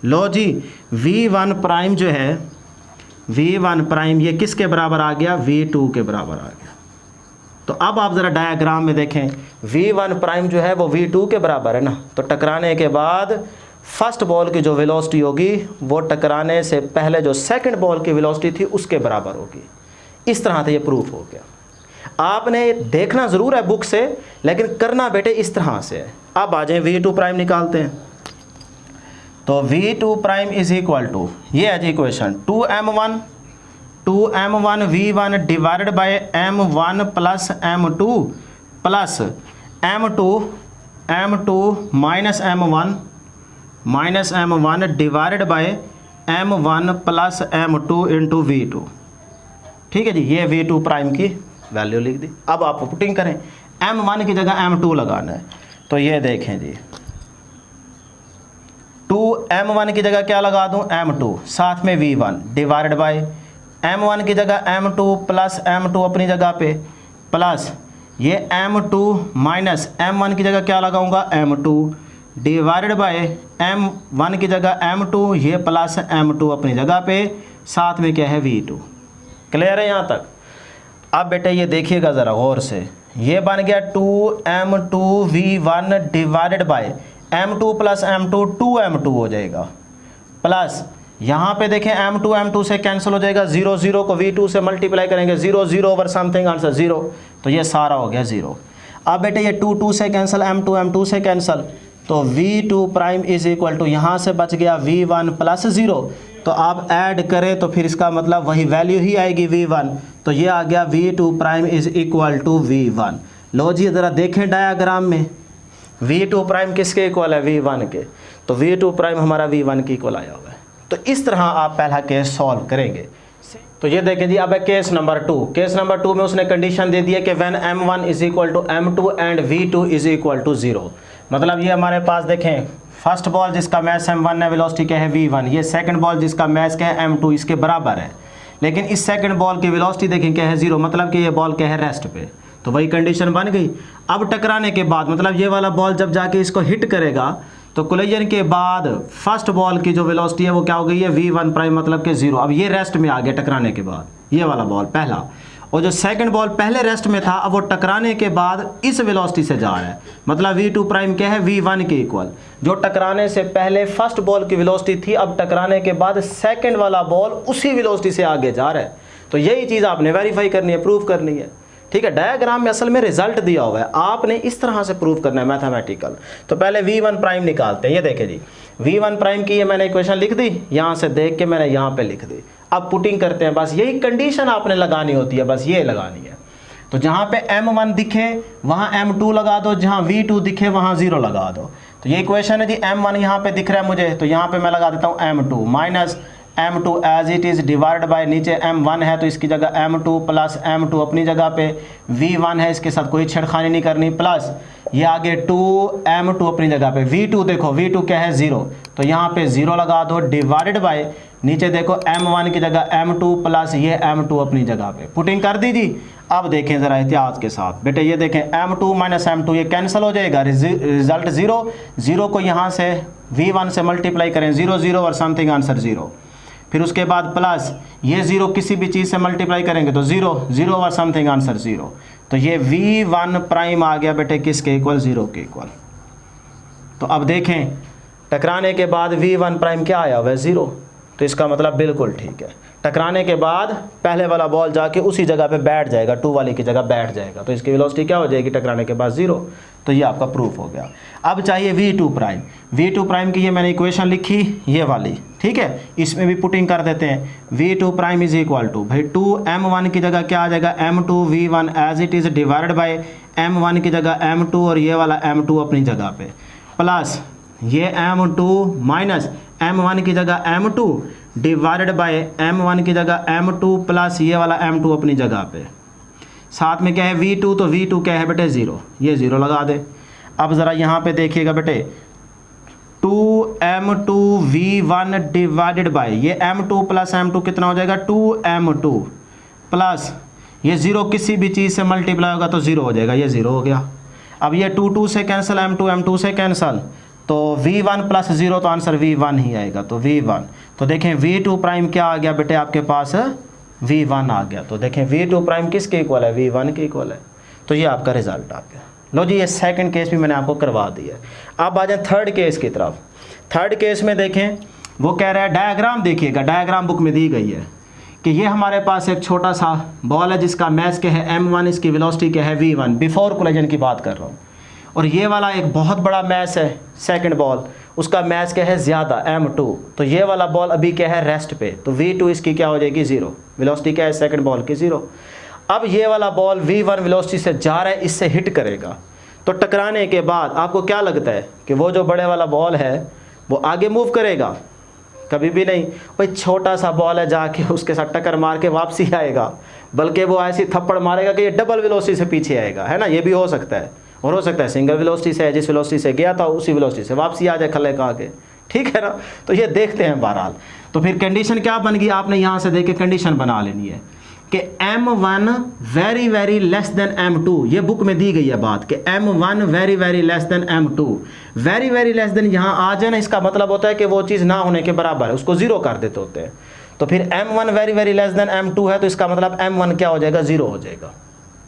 लो जी, v1 प्राइम जो है, v1 प्राइम ये किसके बराबर आ गया, v2 के बराबर आ गया। तो अब आप ज़रा डायग्राम में देखें, v1 प्राइम जो है वो v2 के बराबर है ना, तो टकराने के बाद फर्स्ट बॉल की जो वेलोसिटी होगी वो टकराने से पहले जो सेकंड बॉल की वेलोसिटी थी उसके बराबर होगी। इस तरह से ये प्रूफ हो गया। आपने देखना ज़रूर है बुक से, लेकिन करना बेटे इस तरह से है। अब आ जाए v2 प्राइम निकालते हैं। तो v2 prime is equal to, ये है जी equation, 2m1 v1 divided by m1 plus m2 minus m1 divided by m1 plus m2 into v2। ठीक है जी, ये v2 प्राइम की वैल्यू लिख दी। अब आप पुटिंग करें, m1 की जगह m2 लगाना है, तो ये देखें जी, 2m1 की जगह क्या लगा दूं, m2, साथ में v1 डिवाइडेड बाय m1 की जगह m2 प्लस m2 अपनी जगह पे, प्लस ये m2 माइनस m1 की जगह क्या लगाऊंगा, m2 डिवाइडेड बाय m1 की जगह m2, ये प्लस m2 अपनी जगह पे, साथ में क्या है v2। क्लियर है यहाँ तक? अब बेटे ये देखिएगा ज़रा गौर से, ये बन गया 2m2 v1 divided bye m2 plus m2, 2m2 हो जाएगा, प्लस यहाँ पे देखें m2 से कैंसिल हो जाएगा, 0 0 को v2 से मल्टीप्लाई करेंगे, 0 0 ओवर समथिंग आंसर 0, तो ये सारा हो गया 0। अब बेटे ये 2 2 से कैंसिल, m2 से कैंसिल, तो v2 prime is equal to, यहाँ से बच गया v1 प्लस 0, तो आप ऐड करें तो फिर इसका मतलब वही वैल्यू ही आएगी v1, तो ये आ गया v2 prime is equal to v1। लो जी ज़रा देखें डायग्राम में, v2 प्राइम किसके इक्वल है, v1 के, तो v2 प्राइम हमारा v1 के इक्वल आया हुआ है। तो इस तरह आप पहला केस सॉल्व करेंगे। तो ये देखें जी, अब है केस नंबर 2। केस नंबर 2 में उसने कंडीशन दे दी है कि when m1 is equal to m2 and v2 is equal to 0। मतलब ये हमारे पास देखें, फर्स्ट बॉल जिसका मैच m1 है, वेलोसिटी क्या है v1, ये सेकंड बॉल जिसका मैच क्या है m2, इसके बराबर है, लेकिन इस सेकंड बॉल की वेलोसिटी देखें क्या है 0, मतलब कि ये बॉल क्या है रेस्ट पे, तो वही कंडीशन बन गई। अब टकराने के बाद मतलब ये वाला बॉल जब जाके इसको हिट करेगा, तो कोलिजन के बाद फर्स्ट बॉल की जो वेलोसिटी है वो क्या हो गई है, v1 प्राइम, मतलब कि 0। अब ये रेस्ट में आ गया टकराने के बाद, ये वाला बॉल पहला, और जो सेकंड बॉल पहले रेस्ट में था, अब वो टकराने के बाद इस वेलोसिटी से जा रहा है, मतलब v2 प्राइम क्या है, v1 के इक्वल। जो टकराने से पहले फर्स्ट बॉल की वेलोसिटी थी, अब टकराने के बाद सेकंड वाला बॉल उसी वेलोसिटी से आगे जा रहा है। तो यही चीज़ आपने वेरीफाई करनी है, प्रूव करनी है। ठीक है, डायग्राम में असल में रिजल्ट दिया हुआ है, आपने इस तरह से प्रूव करना है मैथमेटिकल। तो पहले v1 प्राइम निकालते हैं। ये देखें जी, v1 प्राइम की ये मैंने इक्वेशन लिख दी, यहाँ से देख के मैंने यहाँ पे लिख दी। अब पुटिंग करते हैं, बस यही कंडीशन आपने लगानी होती है, बस ये लगानी है। तो जहाँ पे m1 दिखे वहाँ m2 लगा दो, जहाँ v2 दिखे वहाँ 0 लगा दो। तो ये इक्वेशन है जी, m1 यहाँ पे दिख रहा है मुझे, तो यहाँ पे मैं लगा देता हूँ m2 minus m2 as it is divide by, नीचे m1 है तो इसकी जगह m2 प्लस m2 अपनी जगह पे, v1 है इसके साथ कोई छेड़खानी नहीं करनी, प्लस ये आगे 2m2 अपनी जगह पे, v2 देखो v2 क्या है 0, तो यहाँ पे 0 लगा दो, डिवाइडेड बाय नीचे देखो m1 की जगह m2 प्लस ये m2 अपनी जगह पे, पुटिंग कर दीजिए। अब देखें ज़रा एहतियात के साथ बेटे, ये देखें m2 माइनस m2 ये कैंसिल हो जाएगा, रिजल्ट 0, 0 को यहाँ से v1 से मल्टीप्लाई करें, 0 0 और समथिंग आंसर 0, फिर उसके बाद प्लस ये 0 किसी भी चीज़ से मल्टीप्लाई करेंगे तो 0 0 और समथिंग आंसर 0, तो ये v1 प्राइम आ गया बेटे किसके इक्वल, 0 के इक्वल। तो अब देखें टकराने के बाद v1 प्राइम क्या आया हुआ है, 0, तो इसका मतलब बिल्कुल ठीक है। टकराने के बाद पहले वाला बॉल जाके उसी जगह पे बैठ जाएगा, 2 वाली की जगह बैठ जाएगा, तो इसकी वेलोसिटी क्या हो जाएगी टकराने के बाद, 0। तो ये आपका प्रूफ हो गया। अब चाहिए v2 प्राइम। v2 प्राइम की ये मैंने इक्वेशन लिखी, ये वाली, ठीक है, इसमें भी पुटिंग कर देते हैं। v2 prime is equal to, भाई 2m1 की जगह क्या आ जाएगा, m2 v1 as it is divided by m1 की जगह m2 और ये वाला m2 अपनी जगह पे, प्लस ये m2 माइनस m1 की जगह m2 डिवाइडेड बाय m1 की जगह m2 प्लस ये वाला m2 अपनी जगह पे, साथ में क्या है v2, तो v2 क्या है बेटे 0, ये 0 लगा दे। अब ज़रा यहाँ पे देखिएगा बेटे, 2m2 v1 डिवाइडेड बाय ये m2 प्लस m2 कितना हो जाएगा, 2m2 प्लस ये 0 किसी भी चीज़ से मल्टीप्लाई होगा तो 0 हो जाएगा, ये 0 हो गया। अब ये 2 2 से कैंसिल, m2 से कैंसिल, तो v1 प्लस 0 तो आंसर v1 ही आएगा, तो v1। तो देखें v2 प्राइम क्या आ गया बेटे आपके पास, v1 आ गया। तो देखें v2 प्राइम किसके इक्वल है, v1 के इक्वल है। तो ये आपका रिजल्ट आ गया। लो जी, ये सेकंड केस भी मैंने आपको करवा दिया है। अब आ जाए थर्ड केस की तरफ। थर्ड केस में देखें, वो कह रहा है डायग्राम देखिएगा, डायग्राम बुक में दी गई है कि ये हमारे पास एक छोटा सा बॉल है जिसका मैस क्या है m1, इसकी वेलोसिटी क्या है v1, बिफोर कोलिजन की बात कर रहा हूँ। और ये वाला एक बहुत बड़ा मैस है सेकंड बॉल, उसका मैस क्या है ज़्यादा m2, तो ये वाला बॉल अभी क्या है रेस्ट पे, तो v2 इसकी क्या हो जाएगी 0, वेलोसिटी क्या है सेकंड बॉल की 0। अब ये वाला बॉल v1 वेलोसिटी से जा रहा है, इससे हिट करेगा, तो टकराने के बाद आपको क्या लगता है कि वो जो बड़े वाला बॉल है वो आगे मूव करेगा? कभी भी नहीं। भाई छोटा सा बॉल है, जाके उसके साथ टक्कर मार के वापसी आएगा, बल्कि वो ऐसी थप्पड़ मारेगा कि ये डबल वेलोसिटी से पीछे आएगा, है ना। ये भी हो सकता है, और हो सकता है सिंगल वेलोसिटी से, जिस वेलोसिटी से गया था उसी वेलोसिटी से वापसी आ जाए खले का आगे, ठीक है ना। तो ये देखते हैं बहरहाल। तो फिर कंडीशन क्या बन गई, आपने यहाँ से देख के कंडीशन बना लेनी है कि m1 very very less than m2, ये बुक में दी गई है बात कि m1 very very less than m2। Very very less than यहाँ आ जाए ना, इसका मतलब होता है कि वो चीज़ ना होने के बराबर है, उसको जीरो कर देते होते हैं। तो फिर m1 very very less than m2 है, तो इसका मतलब m1 क्या हो जाएगा, 0 हो जाएगा।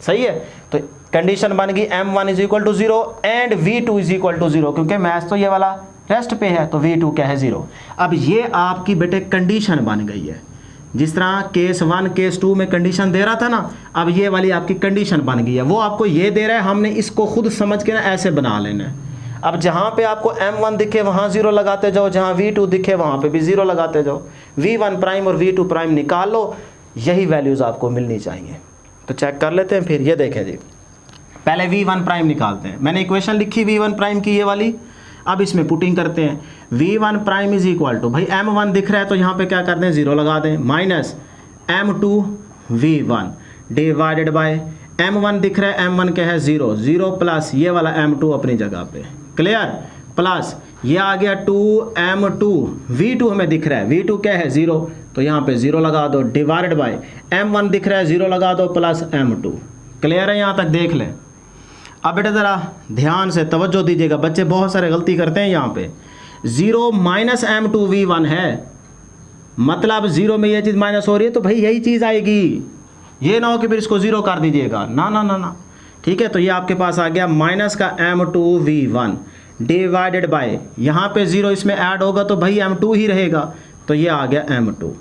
सही है, तो कंडीशन बन गई m1 is equal to 0 and v2 is equal to 0, क्योंकि मैथ तो ये वाला रेस्ट पे है, तो v2 क्या है 0। अब ये आपकी बेटे कंडीशन बन गई है, जिस तरह केस 1 केस 2 में कंडीशन दे रहा था ना, अब ये वाली आपकी कंडीशन बन गई है। वो आपको ये दे रहा है, हमने इसको खुद समझ के ना ऐसे बना लेना है। अब जहाँ पे आपको m1 दिखे वहाँ 0 लगाते जाओ, जहाँ v2 दिखे वहाँ पे भी 0 लगाते जाओ, v1 प्राइम और v2 प्राइम निकाल लो, यही वैल्यूज़ आपको मिलनी चाहिए। तो चेक कर लेते हैं फिर। ये देखें जी, पहले v1 प्राइम निकालते हैं। मैंने इक्वेशन लिखी v1 प्राइम की, ये वाली। अब इसमें पुटिंग करते हैं, v1 prime is equal to, भाई m1 दिख रहा है तो यहाँ पे क्या कर दें, 0 लगा दें, minus m2 v1 divided by m1 दिख रहा है, m1 क्या है 0, 0 प्लस ये वाला m2 अपनी जगह पे, क्लियर, प्लस ये आ गया 2m2, v2 हमें दिख रहा है, v2 क्या है 0, तो यहाँ पे 0 लगा दो, डिवाइडेड बाय m1 दिख रहा है 0 लगा दो, प्लस m2। क्लियर है, यहाँ तक देख लें। अब बेटा ज़रा ध्यान से तवज्जो दीजिएगा, बच्चे बहुत सारे गलती करते हैं यहाँ पे। 0 माइनस m2 v1 है, मतलब 0 में ये चीज़ माइनस हो रही है तो भाई यही चीज़ आएगी, ये ना हो कि फिर इसको 0 कर दीजिएगा, ना ना ना ना, ठीक है। तो ये आपके पास आ गया माइनस का m2 v1 डिवाइडेड बाय, यहाँ पे 0 इसमें ऐड होगा तो भाई m2 ही रहेगा, तो ये आ गया m2,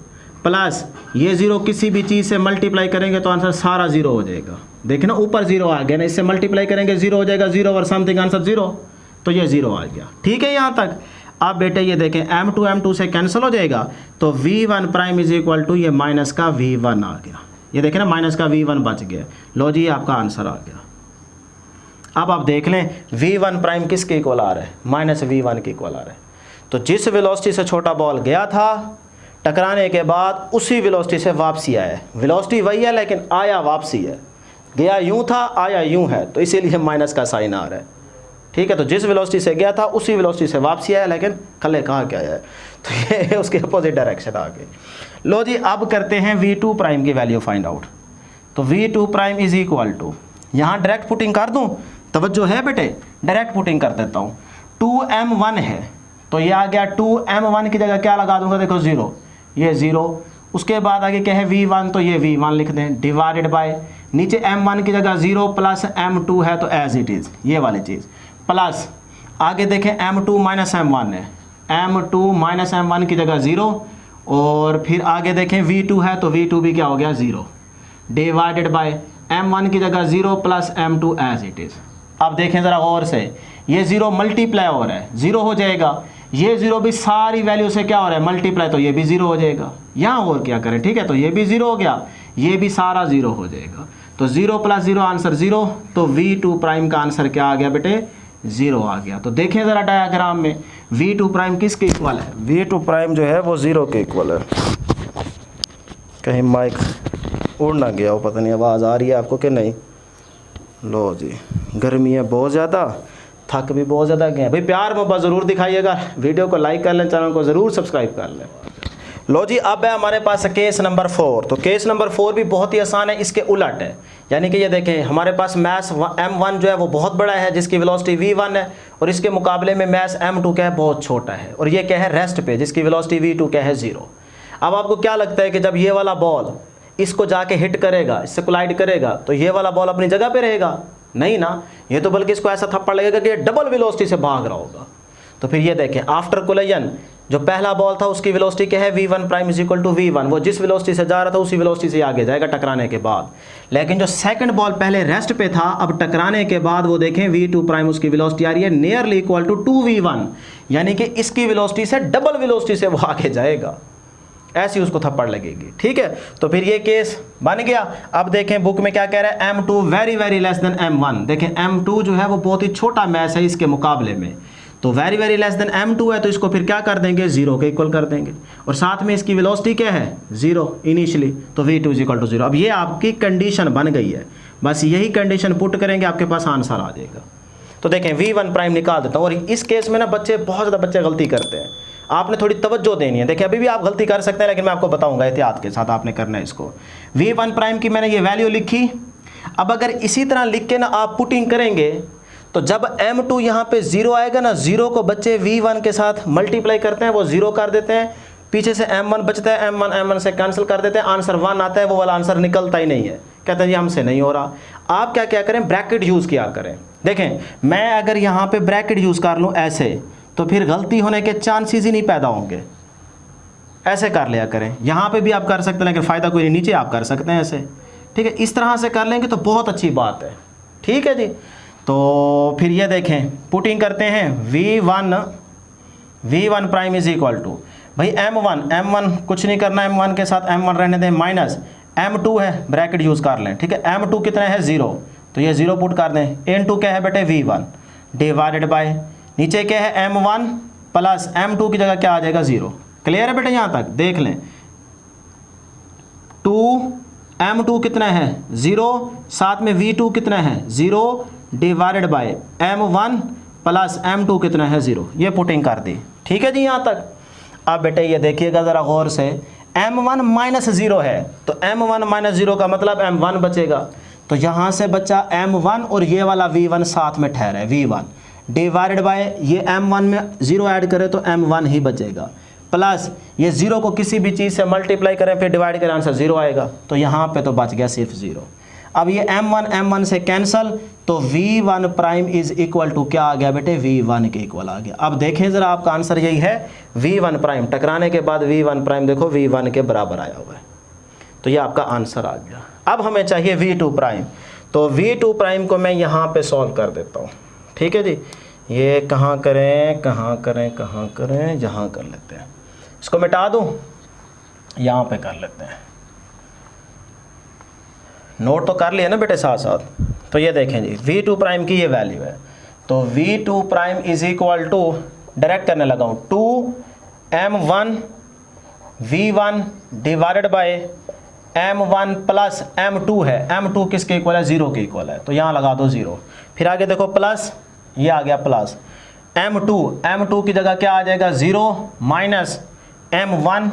प्लस ये 0 किसी भी चीज़ से मल्टीप्लाई करेंगे तो आंसर सारा 0 हो जाएगा। देखें ना, ऊपर 0 आ गया ना, इससे मल्टीप्लाई करेंगे 0 हो जाएगा, 0 और समथिंग आंसर 0, तो ये 0 आ गया, ठीक है यहाँ तक। अब बेटे ये देखें m2 से कैंसिल हो जाएगा, तो v1 prime is equal to ये माइनस का v1 आ गया। ये देखें ना, माइनस का v1 बच गया। लो जी, आपका आंसर आ गया। अब आप देख लें v1 प्राइम किसके इक्वल आ रहा है, माइनस v1 के इक्वल आ रहा है। तो जिस वेलोसिटी से छोटा बॉल गया था, टकराने के बाद उसी वेलोसिटी से वापसी आया है। वेलोसिटी वही है लेकिन आया वापसी है, गया यूं था आया यूं है, तो इसीलिए माइनस का साइन आ रहा है, ठीक है। तो जिस वेलोसिटी से गया था उसी वेलोसिटी से वापसी आया, लेकिन खले कहाँ क्या आया है, तो ये उसके अपोजिट डायरेक्शन आ गई। लो जी, अब करते हैं v2 प्राइम की वैल्यू फाइंड आउट। तो v2 prime is equal to, यहाँ डायरेक्ट पुटिंग कर दूँ, तवज्जो है बेटे, डायरेक्ट पुटिंग कर देता हूँ। 2m1 है तो ये आ गया 2m1 की जगह क्या लगा दूंगा, देखो 0, ये 0, उसके बाद आगे क्या है v1, तो ये v1 लिख दें, डिवाइडेड बाय नीचे m1 की जगह 0 प्लस m2 है तो एज इट इज़ ये वाली चीज़, प्लस आगे देखें m2 माइनस m1 है, m2 माइनस m1 की जगह 0, और फिर आगे देखें v2 है तो v2 भी क्या हो गया 0, डिवाइडेड बाय m1 की जगह 0 plus m2 as it is. अब देखें ज़रा गौर से, ये 0 मल्टीप्लाई हो रहा है, 0 हो जाएगा, ये 0 भी सारी वैल्यू से क्या हो रहा है मल्टीप्लाई, तो ये भी 0 हो जाएगा। यहाँ और क्या करें, ठीक है, तो ये भी 0 हो गया, ये भी सारा 0 हो जाएगा, तो 0 प्लस 0 आंसर 0, तो v2 प्राइम का आंसर क्या आ गया बेटे, 0 आ गया। तो देखें ज़रा डायग्राम में v2 प्राइम किसके इक्वल है, v2 प्राइम जो है वो 0 के इक्वल है। कहीं माइक उड़ ना गया हो, पता नहीं आवाज़ आ रही है आपको कि नहीं। लो जी, गर्मी है बहुत ज़्यादा, थक भी बहुत ज़्यादा गए भाई। प्यार मोहब्बत ज़रूर दिखाइएगा, वीडियो को लाइक कर लें, चैनल को ज़रूर सब्सक्राइब कर लें। लो जी, अब है हमारे पास केस नंबर 4। तो केस नंबर 4 भी बहुत ही आसान है, इसके उलट है। यानी कि ये देखें, हमारे पास मैस m1 जो है वो बहुत बड़ा है, जिसकी वेलोसिटी v1 है, और इसके मुकाबले में मैस m2 क्या है, बहुत छोटा है, और ये क्या है रेस्ट पे, जिसकी वेलोसिटी v2 क्या है 0। अब आपको क्या लगता है कि जब ये वाला बॉल इसको जाके हिट करेगा, इससे कोलाइड करेगा, तो ये वाला बॉल अपनी जगह पे रहेगा? नहीं ना, ये तो बल्कि इसको ऐसा थप्पड़ लगेगा कि ये डबल वेलोसिटी से भाग रहा होगा। तो फिर ये देखें, आफ्टर कोलिजन जो पहला बॉल था उसकी वेलोसिटी क्या है, v1 prime is equal to v1, वो जिस वेलोसिटी से जा रहा था उसी वेलोसिटी से आगे जाएगा टकराने के बाद। लेकिन जो सेकंड बॉल पहले रेस्ट पे था, अब टकराने के बाद वो देखें v2 प्राइम उसकी वेलोसिटी आ रही है नियरली इक्वल टू 2v1, यानी कि इसकी वेलोसिटी से डबल वेलोसिटी से वो आगे जाएगा, ऐसी उसको थप्पड़ लगेगी। ठीक है, तो फिर ये केस बन गया। अब देखें बुक में क्या कह रहा है, m2 very very less than m1। देखें m2 जो है वो बहुत ही छोटा मैस है इसके मुकाबले में, तो very very less than m2 है, तो इसको फिर क्या कर देंगे, 0 के इक्वल कर देंगे, और साथ में इसकी वेलोसिटी क्या है, 0 इनिशियली, तो v2 इज इक्वल टू 0। अब ये आपकी कंडीशन बन गई है, बस यही कंडीशन पुट करेंगे आपके पास आंसर आ जाएगा। तो देखें v1 प्राइम निकाल देता हूँ, और इस केस में ना बच्चे बहुत ज़्यादा बच्चे गलती करते हैं, आपने थोड़ी तवज्जो देनी है। देखिए अभी भी आप गलती कर सकते हैं, लेकिन मैं आपको बताऊंगा एहतियात के साथ आपने करना है इसको। v1 प्राइम की मैंने ये वैल्यू लिखी, अब अगर इसी तरह लिख के ना आप पुटिंग करेंगे तो जब m2 यहाँ पे 0 आएगा ना, 0 को बच्चे v1 के साथ मल्टीप्लाई करते हैं, वो 0 कर देते हैं, पीछे से m1 बचता है, m1 से कैंसिल कर देते हैं, आंसर 1 आता है, वो वाला आंसर निकलता ही नहीं है, कहते हैं ये हमसे नहीं हो रहा। आप क्या करें, ब्रैकेट यूज़ किया करें। देखें मैं अगर यहाँ पे ब्रैकेट यूज़ कर लूँ ऐसे, तो फिर गलती होने के चांसेस ही नहीं पैदा होंगे, ऐसे कर लिया करें। यहाँ पे भी आप कर सकते हैं, लेकिन फ़ायदा कोई नहीं, नीचे आप कर सकते हैं ऐसे। ठीक है, इस तरह से कर लेंगे तो बहुत अच्छी बात है। ठीक है जी, तो फिर ये देखें पुटिंग करते हैं, v1 prime is equal to, भाई m1 कुछ नहीं करना, m1 के साथ m1 रहने दें, माइनस m2 है, ब्रैकेट यूज़ कर लें। ठीक है, m2 कितना है, 0, तो ये 0 पुट कर दें, n2 क्या है बेटे, v1 डिवाइडेड बाय नीचे क्या है, m1 प्लस m2 की जगह क्या आ जाएगा, 0। क्लियर है बेटे, यहाँ तक देख लें, 2m2 कितना है, 0, साथ में v2 कितना है, 0 divided by m1 plus m2 कितना है, 0। ये पुटिंग कर दी। ठीक है जी यहाँ तक। अब बेटे ये देखिएगा ज़रा गौर से, m1 माइनस 0 है, तो m1 माइनस 0 का मतलब m1 बचेगा, तो यहाँ से बच्चा m1 और ये वाला v1 साथ में ठहरा है, v1 डिवाइडेड बाय ये m1 में 0 ऐड करें तो m1 ही बचेगा, प्लस ये 0 को किसी भी चीज़ से मल्टीप्लाई करें फिर डिवाइड करें, आंसर 0 आएगा, तो यहाँ पे तो बच गया सिर्फ 0। अब ये m1 से कैंसल, तो v1 prime is equal to क्या आ गया बेटे, v1 के इक्वल आ गया। अब देखें ज़रा आपका आंसर यही है, v1 प्राइम टकराने के बाद v1 प्राइम देखो v1 के बराबर आया हुआ है, तो ये आपका आंसर आ गया। अब हमें चाहिए v2 प्राइम, तो v2 प्राइम को मैं यहाँ पे सॉल्व कर देता हूँ। ठीक है जी, ये कहाँ करें, यहाँ कर लेते हैं, इसको मिटा दूँ, यहाँ पे कर लेते हैं, नोट तो कर लिया ना बेटे साथ साथ। तो ये देखें जी, v2 प्राइम की ये वैल्यू है, तो v2 prime is equal to, direct करने लगा हूँ, 2m1 v1 divided by m1 plus m2 है, m2 किसके इक्वल है, 0 के इक्वल है, तो यहाँ लगा दो 0। फिर आगे देखो प्लस, ये आ गया प्लस m2 की जगह क्या आ जाएगा, 0 माइनस m1,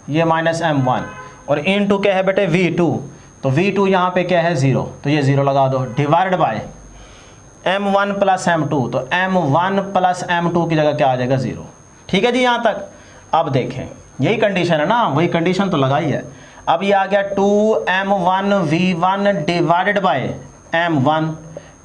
ये माइनस m1, और इनटू क्या है बेटे v2, तो v2 यहाँ पे क्या है, 0, तो ये 0 लगा दो, divided by m1 plus m2, तो m1 प्लस m2 की जगह क्या आ जाएगा, 0। ठीक है जी यहाँ तक। अब देखें यही कंडीशन है ना, वही कंडीशन तो लगाई है। अब ये आ गया 2m1 v1 divided by m1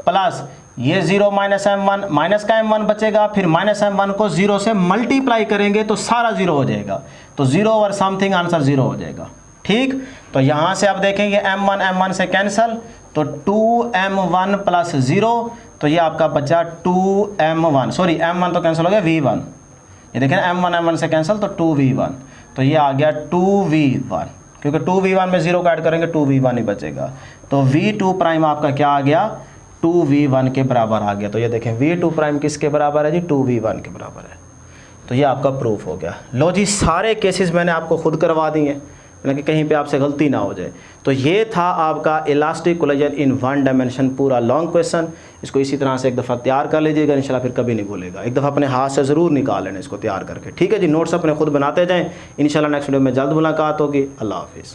plus ये 0 माइनस m1, माइनस का m1 बचेगा, फिर माइनस m1 को 0 से मल्टीप्लाई करेंगे तो सारा 0 हो जाएगा, तो 0 ओवर समथिंग आंसर 0 हो जाएगा। ठीक, तो यहाँ से आप देखेंगे m1 से कैंसल, तो 2m1 प्लस 0, तो ये आपका बचा 2m1, सॉरी m1 तो कैंसिल हो गया, v1, ये देखें m1 से कैंसिल, तो 2v1, तो ये आ गया 2v1, क्योंकि 2v1 में 0 का ऐड करेंगे 2v1 ही बचेगा, तो v2 प्राइम आपका क्या आ गया, 2v1 के बराबर आ गया। तो ये देखें v2 प्राइम किसके बराबर है जी, 2v1 के बराबर है। तो ये आपका प्रूफ हो गया। लो जी, सारे केसेस मैंने आपको खुद करवा दिए कि कहीं पे आपसे गलती ना हो जाए। तो ये था आपका elastic collision in one dimension, पूरा लॉन्ग क्वेश्चन। इसको इसी तरह से एक दफ़ा तैयार कर लीजिएगा, इंशाल्लाह फिर कभी नहीं भूलेगा। एक दफ़ा अपने हाथ से ज़रूर निकाल लेना इसको तैयार करके, ठीक है जी। नोट्स अपने खुद बनाते जाएँ, इंशाल्लाह नेक्स्ट वीडियो में जल्द मुलाकात होगी। अल्लाह हाफिज़।